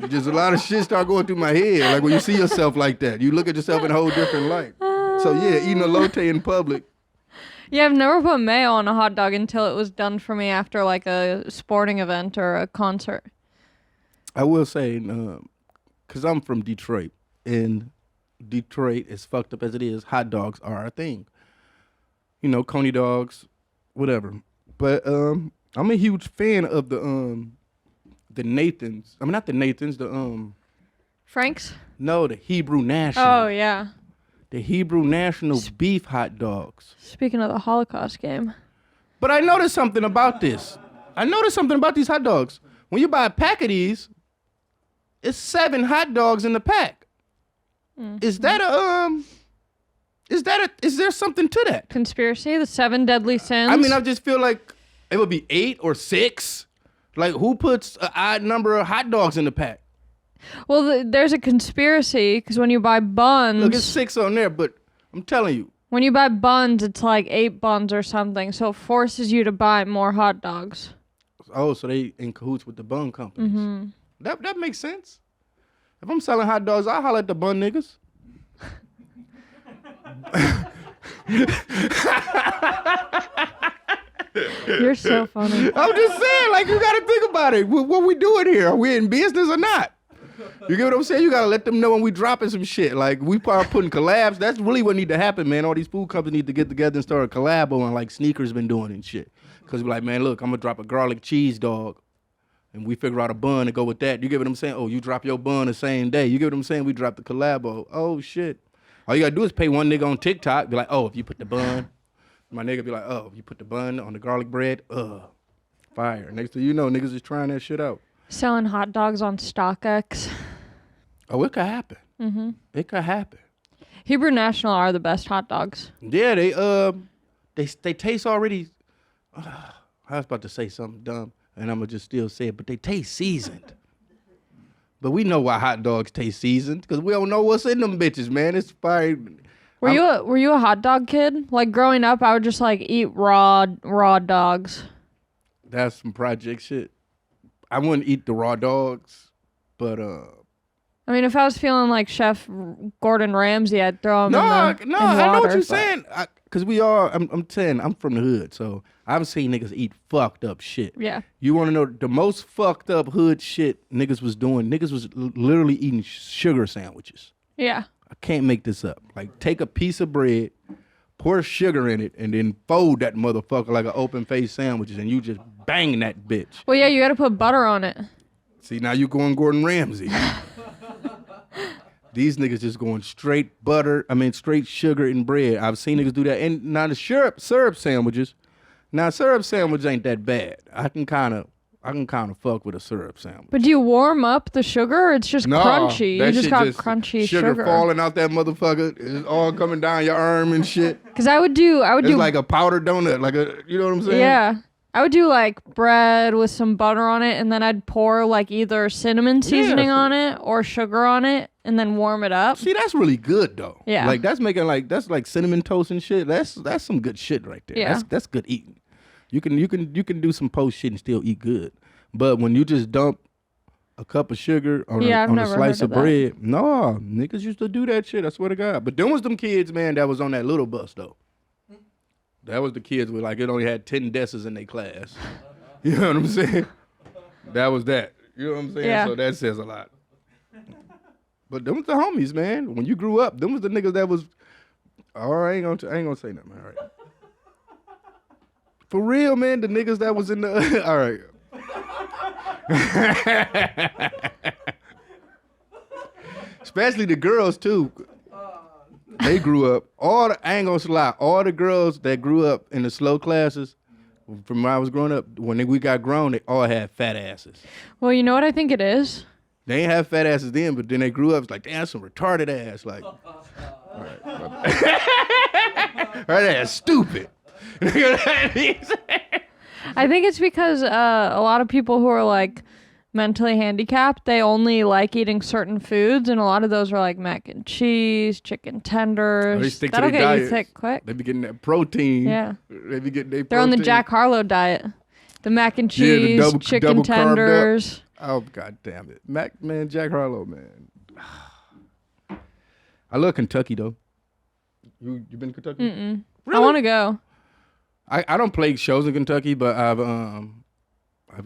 Just a lot of shit start going through my head. Like when you see yourself like that, you look at yourself in a whole different light. So yeah, eating elote in public. Yeah, I've never put mayo on a hot dog until it was done for me after like a sporting event or a concert. I will say, because I'm from Detroit, and Detroit, as fucked up as it is, hot dogs are a thing. You know, coney dogs, whatever. But I'm a huge fan of the Nathans. I mean, not the Nathans, Frank's? no, the Hebrew National. Oh, yeah. The Hebrew National beef hot dogs. Speaking of the Holocaust game. But I noticed something about this. I noticed something about these hot dogs. When you buy a pack of these, it's 7 hot dogs in the pack. Mm-hmm. Is there something to that? Conspiracy, the 7 deadly sins. I mean, I just feel like it would be 8 or 6. Like, who puts an odd number of hot dogs in the pack? Well, there's a conspiracy because when you buy buns, Look, it's 6 on there, but I'm telling you. when you buy buns, it's like 8 buns or something. So it forces you to buy more hot dogs. Oh, so they in cahoots with the bun companies. Mm-hmm. That makes sense. If I'm selling hot dogs, I'll holler at the bun niggas. You're so funny. I'm just saying, like, you gotta think about it. What we doing here? Are we in business or not? You get what I'm saying? You gotta let them know when we dropping some shit. Like, we probably putting collabs. That's really what need to happen, man. All these food companies need to get together and start a collab on like Sneakers been doing and shit. Cause we're like, man, look, I'm gonna drop a garlic cheese dog. And we figure out a bun to go with that. You get what I'm saying? Oh, you drop your bun the same day. You get what I'm saying? We drop the collabo. Oh, shit. All you gotta do is pay one nigga on TikTok. Be like, oh, if you put the bun. My nigga be like, oh, if you put the bun on the garlic bread. Fire. Next thing you know, niggas is trying that shit out. Selling hot dogs on StockX. Oh, it could happen. Mm-hmm. It could happen. Hebrew National are the best hot dogs. Yeah, they taste already. I was about to say something dumb, and I'm gonna just still say it, but they taste seasoned. But we know why hot dogs taste seasoned, because we don't know what's in them bitches, man. It's fire. Were you a hot dog kid? Like growing up, I would just like eat raw dogs. That's some project shit. I wouldn't eat the raw dogs, but I mean, if I was feeling like Chef Gordon Ramsay, I'd throw him No, in no, in I know what water, you're but- saying. Cause we all, I'm saying, I'm from the hood, so I've seen niggas eat fucked up shit. Yeah. You want to know the most fucked up hood shit niggas was doing? Niggas was literally eating sugar sandwiches. Yeah. I can't make this up. Like, take a piece of bread, pour sugar in it, and then fold that motherfucker like an open face sandwiches, and you just bang that bitch. Well, yeah, you got to put butter on it. See, now you going Gordon Ramsay. These niggas just going straight straight sugar and bread. I've seen niggas do that. And now the syrup sandwiches. Now syrup sandwich ain't that bad. I can kind of fuck with a syrup sandwich. But do you warm up the sugar or it's just crunchy? You that just shit got crunchy sugar. falling out that motherfucker. It's all coming down your arm and shit. Because I would do It's like a powdered donut, you know what I'm saying? Yeah. I would do like bread with some butter on it, and then I'd pour like either cinnamon seasoning on it or sugar on it, and then warm it up. See, that's really good though. Yeah. Like that's like cinnamon toast and shit. That's some good shit right there. Yeah. That's good eating. You can do some post shit and still eat good. But when you just dump a cup of sugar on I've a never slice heard of of that. bread, no, niggas used to do that shit. I swear to God. But them was them kids, man, that was on that little bus though. That was the kids with like it only had 10 desks in their class. You know what I'm saying? That was that. You know what I'm saying? Yeah. So that says a lot. But them was the homies, man. When you grew up, them was the niggas that was. All right, I ain't gonna say nothing. All right. For real, man, the niggas that was in the. All right. Especially the girls too. They grew up. I ain't gonna lie. All the girls that grew up in the slow classes, from when I was growing up, when we got grown, they all had fat asses. Well, you know what I think it is? They ain't have fat asses then, but then they grew up. It's like, damn, some retarded ass. Like, her ass stupid. I think it's because a lot of people who are like mentally handicapped, they only like eating certain foods, and a lot of those are like mac and cheese, chicken tenders. They stick to That'll their get diets. you thick quick. They be getting that protein. Yeah. They be getting their They're on the protein. Jack Harlow diet. The mac and Yeah, the cheese, chicken double carved up. tenders. Oh, God damn it. Jack Harlow, man. I love Kentucky, though. You been to Kentucky? Mm-mm. Really? I want to go. I don't play shows in Kentucky, but I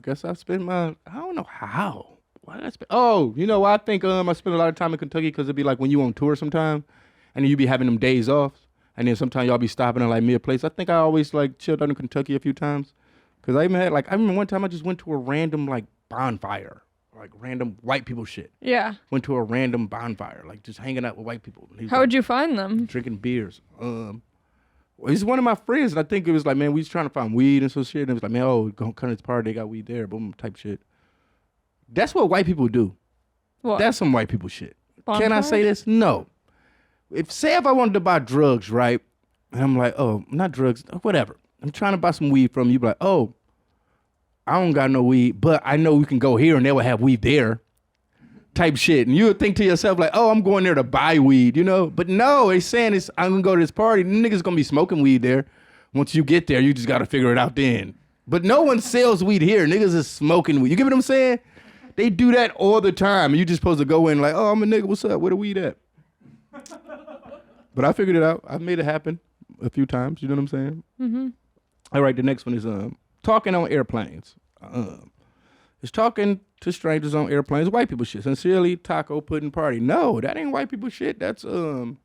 guess I've spent I don't know how. Why did I spend? Oh, you know what? I think I spend a lot of time in Kentucky because it'd be like when you on tour sometime, and then you be having them days off, and then sometimes y'all be stopping at like me a place. I think I always like chilled out in Kentucky a few times, because I even had I remember one time I just went to a random like bonfire, like random white people shit. Yeah. Went to a random bonfire, like just hanging out with white people. How would you find them? Drinking beers. Well, he's one of my friends, and I think it was like, man, we was trying to find weed and some shit, and it was like, man, oh, come to this party, they got weed there, boom, type shit. That's what white people do. What? That's some white people shit. Can I Bonfires? say this? No. If I wanted to buy drugs, right, and I'm like, oh, not drugs, whatever. I'm trying to buy some weed from you, be like, oh, I don't got no weed, but I know we can go here, and they will have weed there. Type shit, and you would think to yourself like, "Oh, I'm going there to buy weed," you know. But no, they saying I'm gonna go to this party. Niggas gonna be smoking weed there. Once you get there, you just gotta figure it out then. But no one sells weed here. Niggas is smoking weed. You get what I'm saying? They do that all the time. And you just supposed to go in like, "Oh, I'm a nigga. What's up? Where the weed at?" But I figured it out. I've made it happen a few times. You know what I'm saying? Mm-hmm. All right. The next one is talking on airplanes. It's talking to strangers on airplanes, white people shit. Sincerely, taco pudding party. No, that ain't white people shit. That's I don't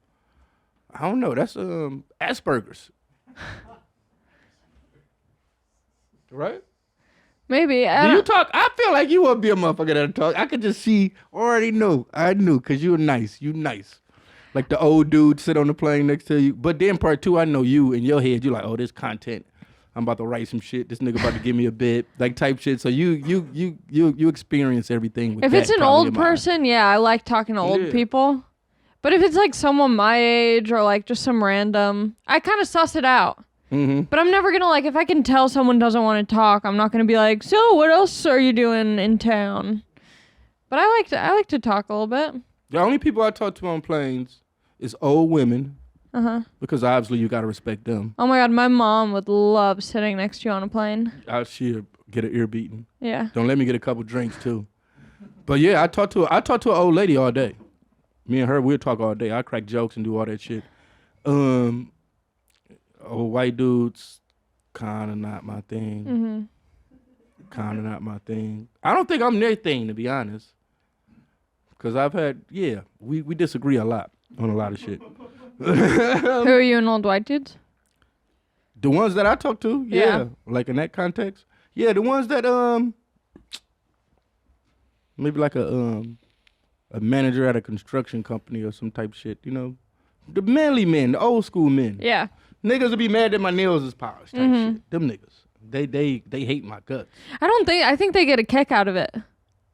know. That's Asperger's. Right? Maybe. Do you talk? I feel like you would be a motherfucker that'll talk. I could just see, already know. I knew, because you were nice. You nice. Like the old dude sit on the plane next to you. But then part two, I know you in your head. You're like, oh, this content. I'm about to write some shit. This nigga about to give me a bit, like type shit. So you experience everything with If that it's an probably old in mind. person, yeah, I like talking to old Yeah. people. But if it's like someone my age or like just some random, I kind of suss it out. Mm-hmm. But I'm never gonna if I can tell someone doesn't want to talk, I'm not gonna be like, so what else are you doing in town? But I like to talk a little bit. The only people I talk to on planes is old women. Because obviously you gotta respect them. Oh my god, my mom would love sitting next to you on a plane. She'll get an ear beating. Yeah. Don't let me get a couple drinks too. But yeah, I talk to an old lady all day. Me and her, we'll talk all day. I crack jokes and do all that shit. Old white dudes, kind of not my thing. Mm-hmm. Kind of not my thing. I don't think I'm their thing, to be honest. Because I've had, we disagree a lot on a lot of shit. Who are you and old white dudes? The ones that I talk to, Yeah. like in that context. Yeah, the ones that, maybe like a manager at a construction company or some type shit, you know? The manly men, the old school men. Yeah. Niggas will be mad that my nails is polished type shit. Them niggas. They hate my guts. I think they get a kick out of it.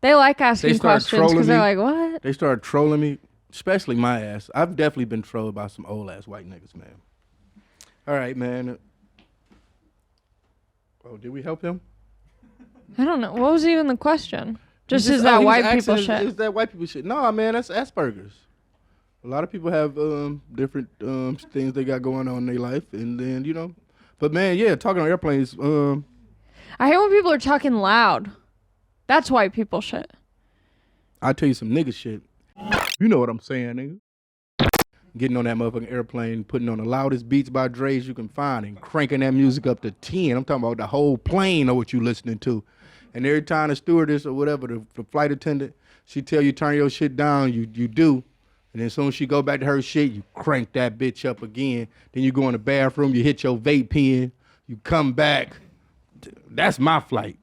They like asking start questions trolling because they're me. like, what? They started trolling me, especially my ass. I've definitely been trolled by some old ass white niggas, man. All right, man. Oh, did we help him? I don't know. What was even the question? Just is that white people shit? Is that white people shit? No, man, that's Asperger's. A lot of people have different things they got going on in their life, and then, you know. But, man, yeah, talking on airplanes. I hate when people are talking loud. That's white people shit. I'll tell you some nigga shit. You know what I'm saying, nigga. Getting on that motherfucking airplane, putting on the loudest Beats by Dre's you can find and cranking that music up to 10. I'm talking about the whole plane know what you listening to. And every time the stewardess or whatever, the flight attendant, she tell you turn your shit down, you do. And then as soon as she go back to her shit, you crank that bitch up again. Then you go in the bathroom, you hit your vape pen, you come back. That's my flight.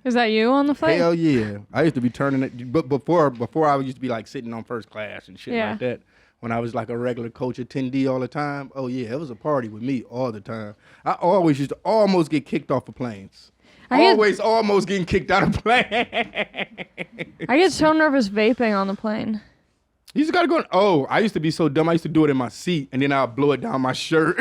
Is that you on the flight? Hell yeah. I used to be turning it, but before I used to be like sitting on first class and shit like that. When I was like a regular coach attendee all the time, oh yeah, it was a party with me all the time. I always used to almost get kicked off of planes. Almost getting kicked out of plane. I get so nervous vaping on the plane. You just gotta go. Oh, I used to be so dumb. I used to do it in my seat and then I'll blow it down my shirt.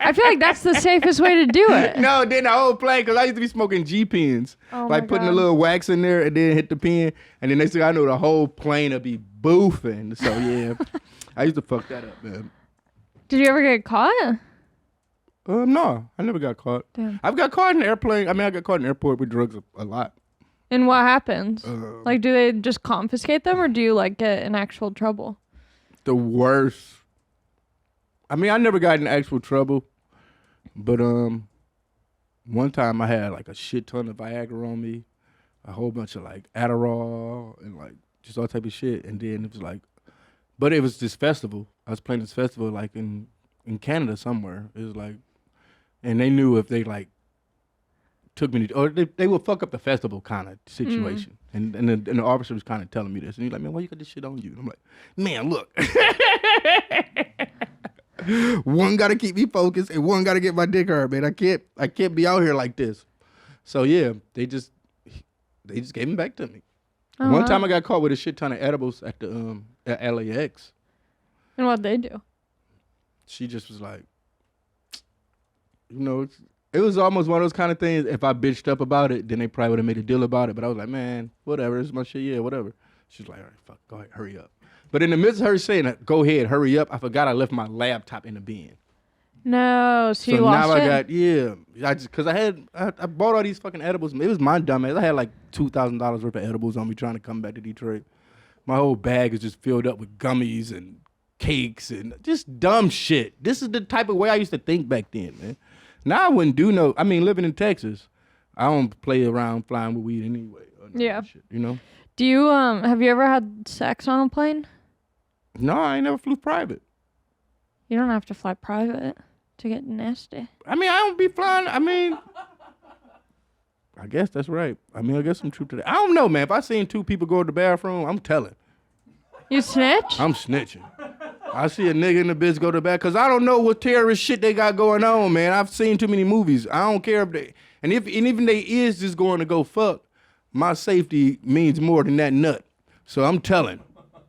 I feel like that's the safest way to do it. No, then the whole plane, because I used to be smoking G pens. Oh like putting a little wax in there and then hit the pen. And then next thing I know, the whole plane will be boofing. So yeah, I used to fuck that up, man. Did you ever get caught? No, I never got caught. Damn. I've got caught in the airplane. I got caught in the airport with drugs a lot. And what happens? Like, do they just confiscate them or do you like get in actual trouble? The worst. I mean, I never got in actual trouble. But one time I had like a shit ton of Viagra on me, a whole bunch of like Adderall and like just all type of shit. And then it was like, but it was this festival. I was playing this festival like in Canada somewhere. It was like, and they knew if they like took me to, or they would fuck up the festival kind of situation. And the officer was kind of telling me this. And he's like, man, why you got this shit on you? And I'm like, man, look. One gotta keep me focused and one gotta get my dick hard, man. I can't be out here like this. So yeah, they just gave him back to me. One time I got caught with a shit ton of edibles at the at LAX. And what'd they do? She just was like, you know, it was almost one of those kind of things. If I bitched up about it, then they probably would have made a deal about it. But I was like, man, whatever, it's my shit, yeah, whatever. She's like, all right, fuck, go ahead, hurry up. But in the midst of her saying, go ahead, hurry up, I forgot I left my laptop in the bin. No, so you lost now it? I bought all these fucking edibles. It was my dumb ass. I had like $2,000 worth of edibles on me trying to come back to Detroit. My whole bag is just filled up with gummies and cakes and just dumb shit. This is the type of way I used to think back then, man. Now I wouldn't do no, I mean, living in Texas, I don't play around flying with weed anyway. Yeah. Shit, you know? Do you, have you ever had sex on a plane? No, I ain't never flew private. You don't have to fly private to get nasty. I mean, I don't be flying. I mean, I guess that's right. I mean, I guess some truth to that. I don't know, man. If I seen two people go to the bathroom, I'm telling. You snitch? I'm snitching. I see a nigga in the bitch go to the bath because I don't know what terrorist shit they got going on, man. I've seen too many movies. I don't care if they, and even they is just going to go fuck, my safety means more than that nut. So I'm telling.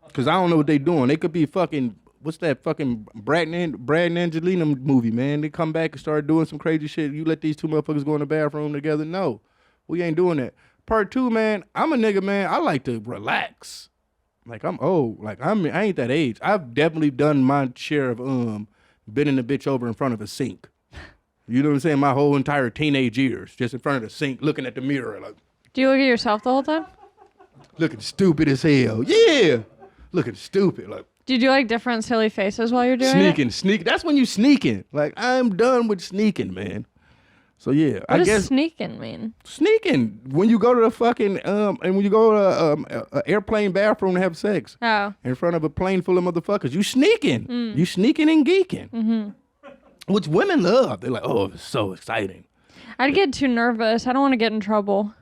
Because I don't know what they doing. They could be fucking, what's that fucking Brad and Angelina movie, man? They come back and start doing some crazy shit. You let these two motherfuckers go in the bathroom together? No, we ain't doing that. Part two, man, I'm a nigga, man. I like to relax. Like, I'm old. Like, I ain't that age. I've definitely done my share of bending the bitch over in front of a sink. You know what I'm saying? My whole entire teenage years, just in front of the sink, looking at the mirror. Like, do you look at yourself the whole time? looking stupid as hell. Yeah, looking stupid. Like Do you do like different silly faces while you're doing sneaking, it? sneak. That's when you sneaking. Like I'm done with sneaking, man. So yeah, What I does guess sneaking mean? sneaking when you go to the fucking and when you go to a airplane bathroom to have sex Oh. in front of a plane full of motherfuckers, you sneaking. You sneaking and geeking. Mm-hmm. Which women love. They're like, oh, it's so exciting. I'd get too nervous. I don't want to get in trouble.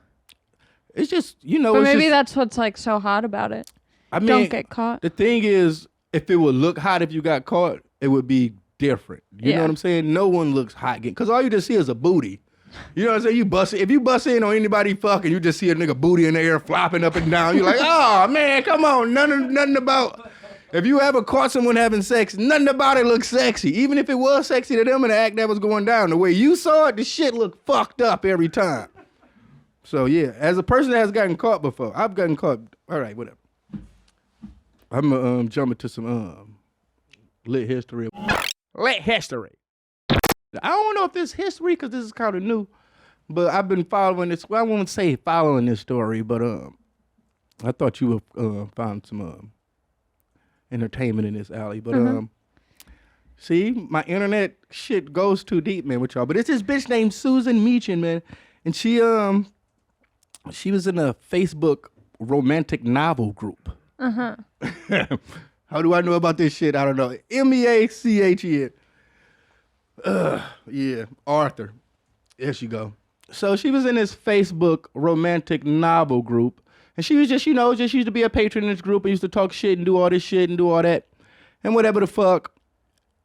It's just, you know. But it's maybe just, that's what's like so hot about it. I mean, Don't get caught. The thing is, if it would look hot if you got caught, it would be different. You know Yeah. what I'm saying? No one looks hot because all you just see is a booty. You know what I'm saying? If you bust in on anybody fucking, you just see a nigga booty in the air flopping up and down. You're like, oh man, come on, nothing about. If you ever caught someone having sex, nothing about it looks sexy. Even if it was sexy to them in the act that was going down, the way you saw it, the shit looked fucked up every time. So yeah, as a person that has gotten caught before, I've gotten caught. All right, whatever. I'm jumping to some lit history. Lit history. I don't know if this history because this is kind of new, but I've been following this. Well, I won't say following this story, but I thought you would find some entertainment in this alley. But see, my internet shit goes too deep, man, with y'all. But it's this bitch named Susan Meechin, man, and she was in a Facebook romantic novel group. How do I know about this shit? I don't know. Meachin. Yeah, Arthur. There she go. So she was in this Facebook romantic novel group, and she was just used to be a patron in this group and used to talk shit and do all this shit and do all that and whatever the fuck.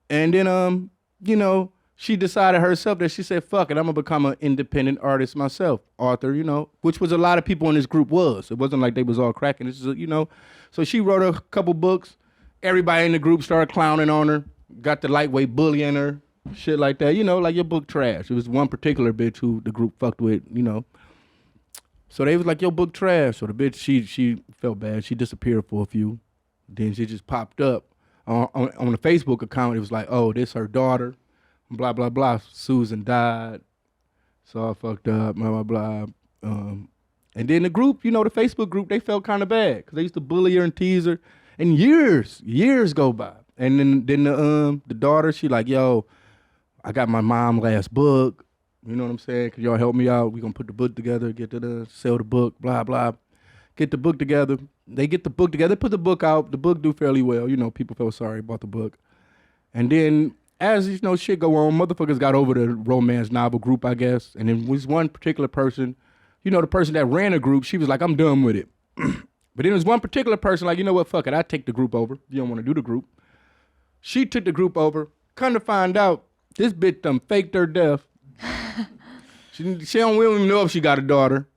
And then, she decided herself that she said, fuck it, I'm gonna become an independent artist myself, Arthur, which was a lot of people in this group was. It wasn't like they was all cracking. This is, so she wrote a couple books. Everybody in the group started clowning on her, got the lightweight bullying her. Shit like that, like your book trash. It was one particular bitch who the group fucked with, So they was like, your book trash. So the bitch, she felt bad. She disappeared for a few. Then she just popped up on the Facebook account. It was like, oh, this her daughter, blah, blah, blah. Susan died. So I fucked up, blah, blah, blah. And then the group, the Facebook group, they felt kind of bad because they used to bully her and tease her. And years go by. And then the daughter, she like, yo, I got my mom last book. You know what I'm saying? Could y'all help me out? We gonna put the book together, get to sell the book, blah, blah. Get the book together. They get the book together, put the book out. The book do fairly well. People felt sorry about the book. And then as shit go on, motherfuckers got over the romance novel group, I guess. And then was one particular person, the person that ran the group, she was like, I'm done with it. But then there was one particular person like, you know what, fuck it, I take the group over. You don't want to do the group. She took the group over. Come to find out, this bitch done faked her death. We don't even know if she got a daughter.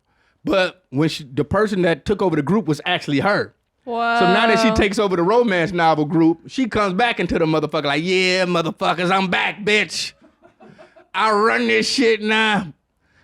But when the person that took over the group was actually her. Whoa. So now that she takes over the romance novel group, she comes back into the motherfucker like, yeah, motherfuckers, I'm back, bitch. I run this shit now.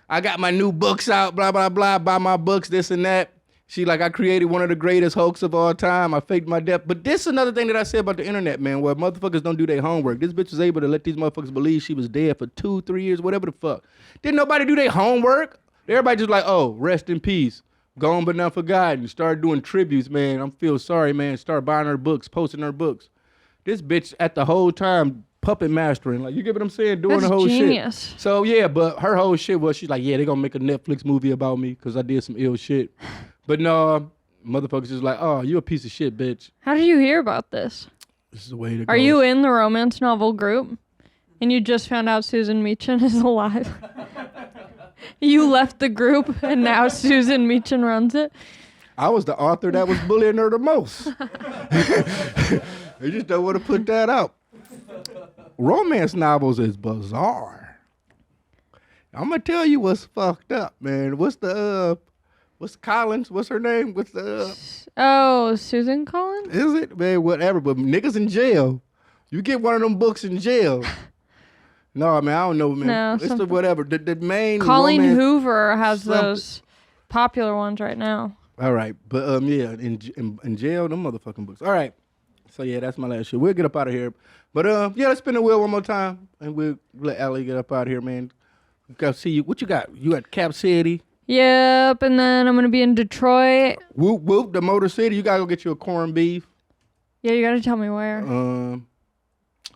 I got my new books out, blah, blah, blah, buy my books, this and that. She like, I created one of the greatest hoaxes of all time. I faked my death. But this is another thing that I said about the internet, man, where motherfuckers don't do their homework. This bitch was able to let these motherfuckers believe she was dead for 2-3 years, whatever the fuck. Didn't nobody do their homework? Everybody just like, oh, rest in peace. Gone but not forgotten. Started doing tributes, man. I feel sorry, man. Start buying her books, posting her books. This bitch at the whole time puppet mastering. Like, you get what I'm saying? Doing That's the whole genius. shit. So, yeah, but her whole shit was, she's like, yeah, they gonna make a Netflix movie about me because I did some ill shit. But no, motherfuckers just like, oh, you a piece of shit, bitch. How did you hear about this? This is the way to go. Are you in the romance novel group? And you just found out Susan Meechin is alive? You left the group and now Susan Meechin runs it? I was the author that was bullying her the most. They just don't want to put that out. Romance novels is bizarre. I'm going to tell you what's fucked up, man. What's Collins? What's her name? Oh, Susan Collins? Is it? Man, whatever. But niggas in jail. You get one of them books in jail. No, man, I don't know, man. No, it's the whatever. The main Colleen romance, Hoover has something. those popular ones right now. All right. But yeah, in jail, them motherfucking books. All right. So yeah, that's my last shit. We'll get up out of here. But yeah, let's spin the wheel one more time. And we'll let Allie get up out of here, man. Go see you. What you got? You got Cap City. Yep, and then I'm gonna be in Detroit. Whoop whoop, the Motor City. You gotta go get you a corned beef. Yeah, you gotta tell me where.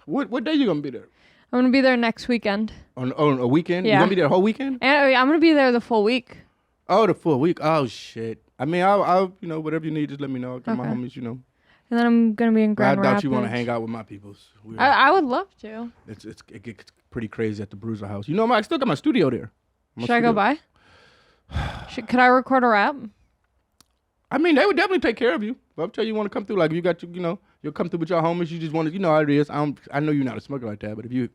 What day you gonna be there? I'm gonna be there next weekend. On a weekend? Yeah. You gonna be there the whole weekend? And I'm gonna be there the full week. Oh, the full week. Oh shit. I mean, I'll whatever you need, just let me know. Get my Okay. homies, And then I'm gonna be in But I Grand doubt Rapids. you want to hang out with my peoples. I would love to. It gets pretty crazy at the Bruiser House. You know, I still got my studio there. Should I go by? Could I record a rap? I mean, they would definitely take care of you. But I'm telling you, want to come through, like if you got you'll come through with your homies. You just want to, you know how it is. I know you're not a smoker like that, but if you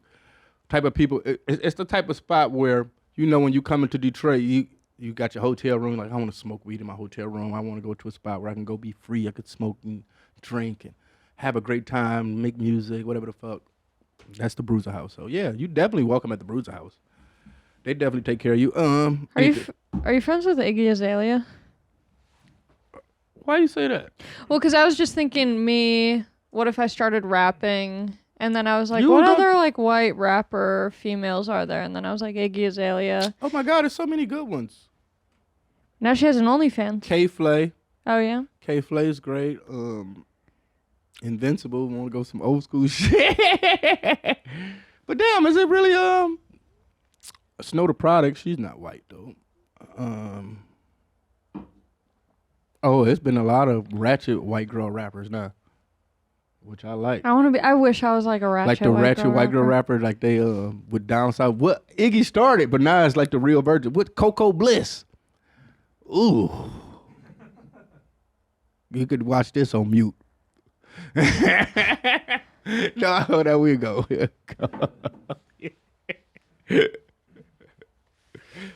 type of people, it's the type of spot where when you come into Detroit, you got your hotel room. Like I want to smoke weed in my hotel room. I want to go to a spot where I can go be free. I could smoke and drink and have a great time, make music, whatever the fuck. That's the Bruiser House. So yeah, you definitely welcome at the Bruiser House. They definitely take care of you. Are you friends with Iggy Azalea? Why you say that? Well, because I was just thinking, what if I started rapping? And then I was like, You what don't- other like white rapper females are there? And then I was like, Iggy Azalea. Oh my God, there's so many good ones. Now she has an OnlyFans. K-Flay. Oh yeah. K-Flay is great. Invincible. Want to go some old school shit. But damn, is it really Snow the Product? She's not white though. Oh, it's been a lot of ratchet white girl rappers now, which I like. I wish I was like a ratchet. Like the ratchet white girl rapper, like they with down south. What Iggy started, but now it's like the real version. With Coco Bliss. Ooh. You could watch this on mute. No, there we go.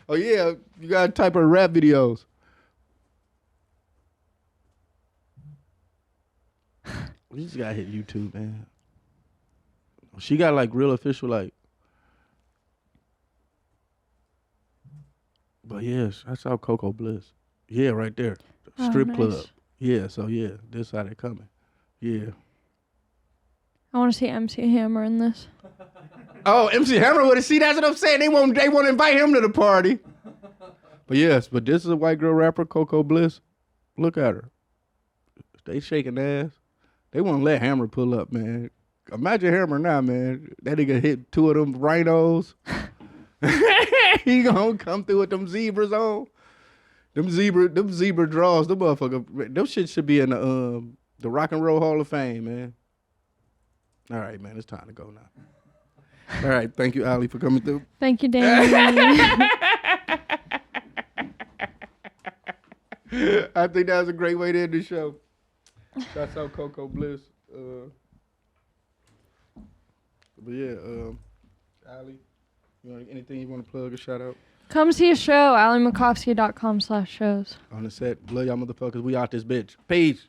Oh yeah, you gotta type her rap videos. We just gotta hit YouTube, man. She got like real official like. But yes, I saw Coco Bliss. Yeah, right there. Strip nice. club. Yeah, so yeah, this how they coming. Yeah. I want to see MC Hammer in this. Oh, MC Hammer would have seen. That's what I'm saying. They won't invite him to the party. But yes, but this is a white girl rapper, Coco Bliss. Look at her. They shaking ass. They won't let Hammer pull up, man. Imagine Hammer now, man. That nigga hit 2 of them rhinos. He gonna come through with them zebras on. Them zebra draws. Them motherfucker. Them shit should be in the Rock and Roll Hall of Fame, man. All right, man. It's time to go now. All right. Thank you, Ali, for coming through. Thank you, Danny. I think that was a great way to end the show. Shouts out Coco Bliss. But yeah, Ali, anything you want to plug or shout out? Come see a show, AllieMacofsky.com/shows. On the set. Love y'all motherfuckers. We out this bitch. Peace.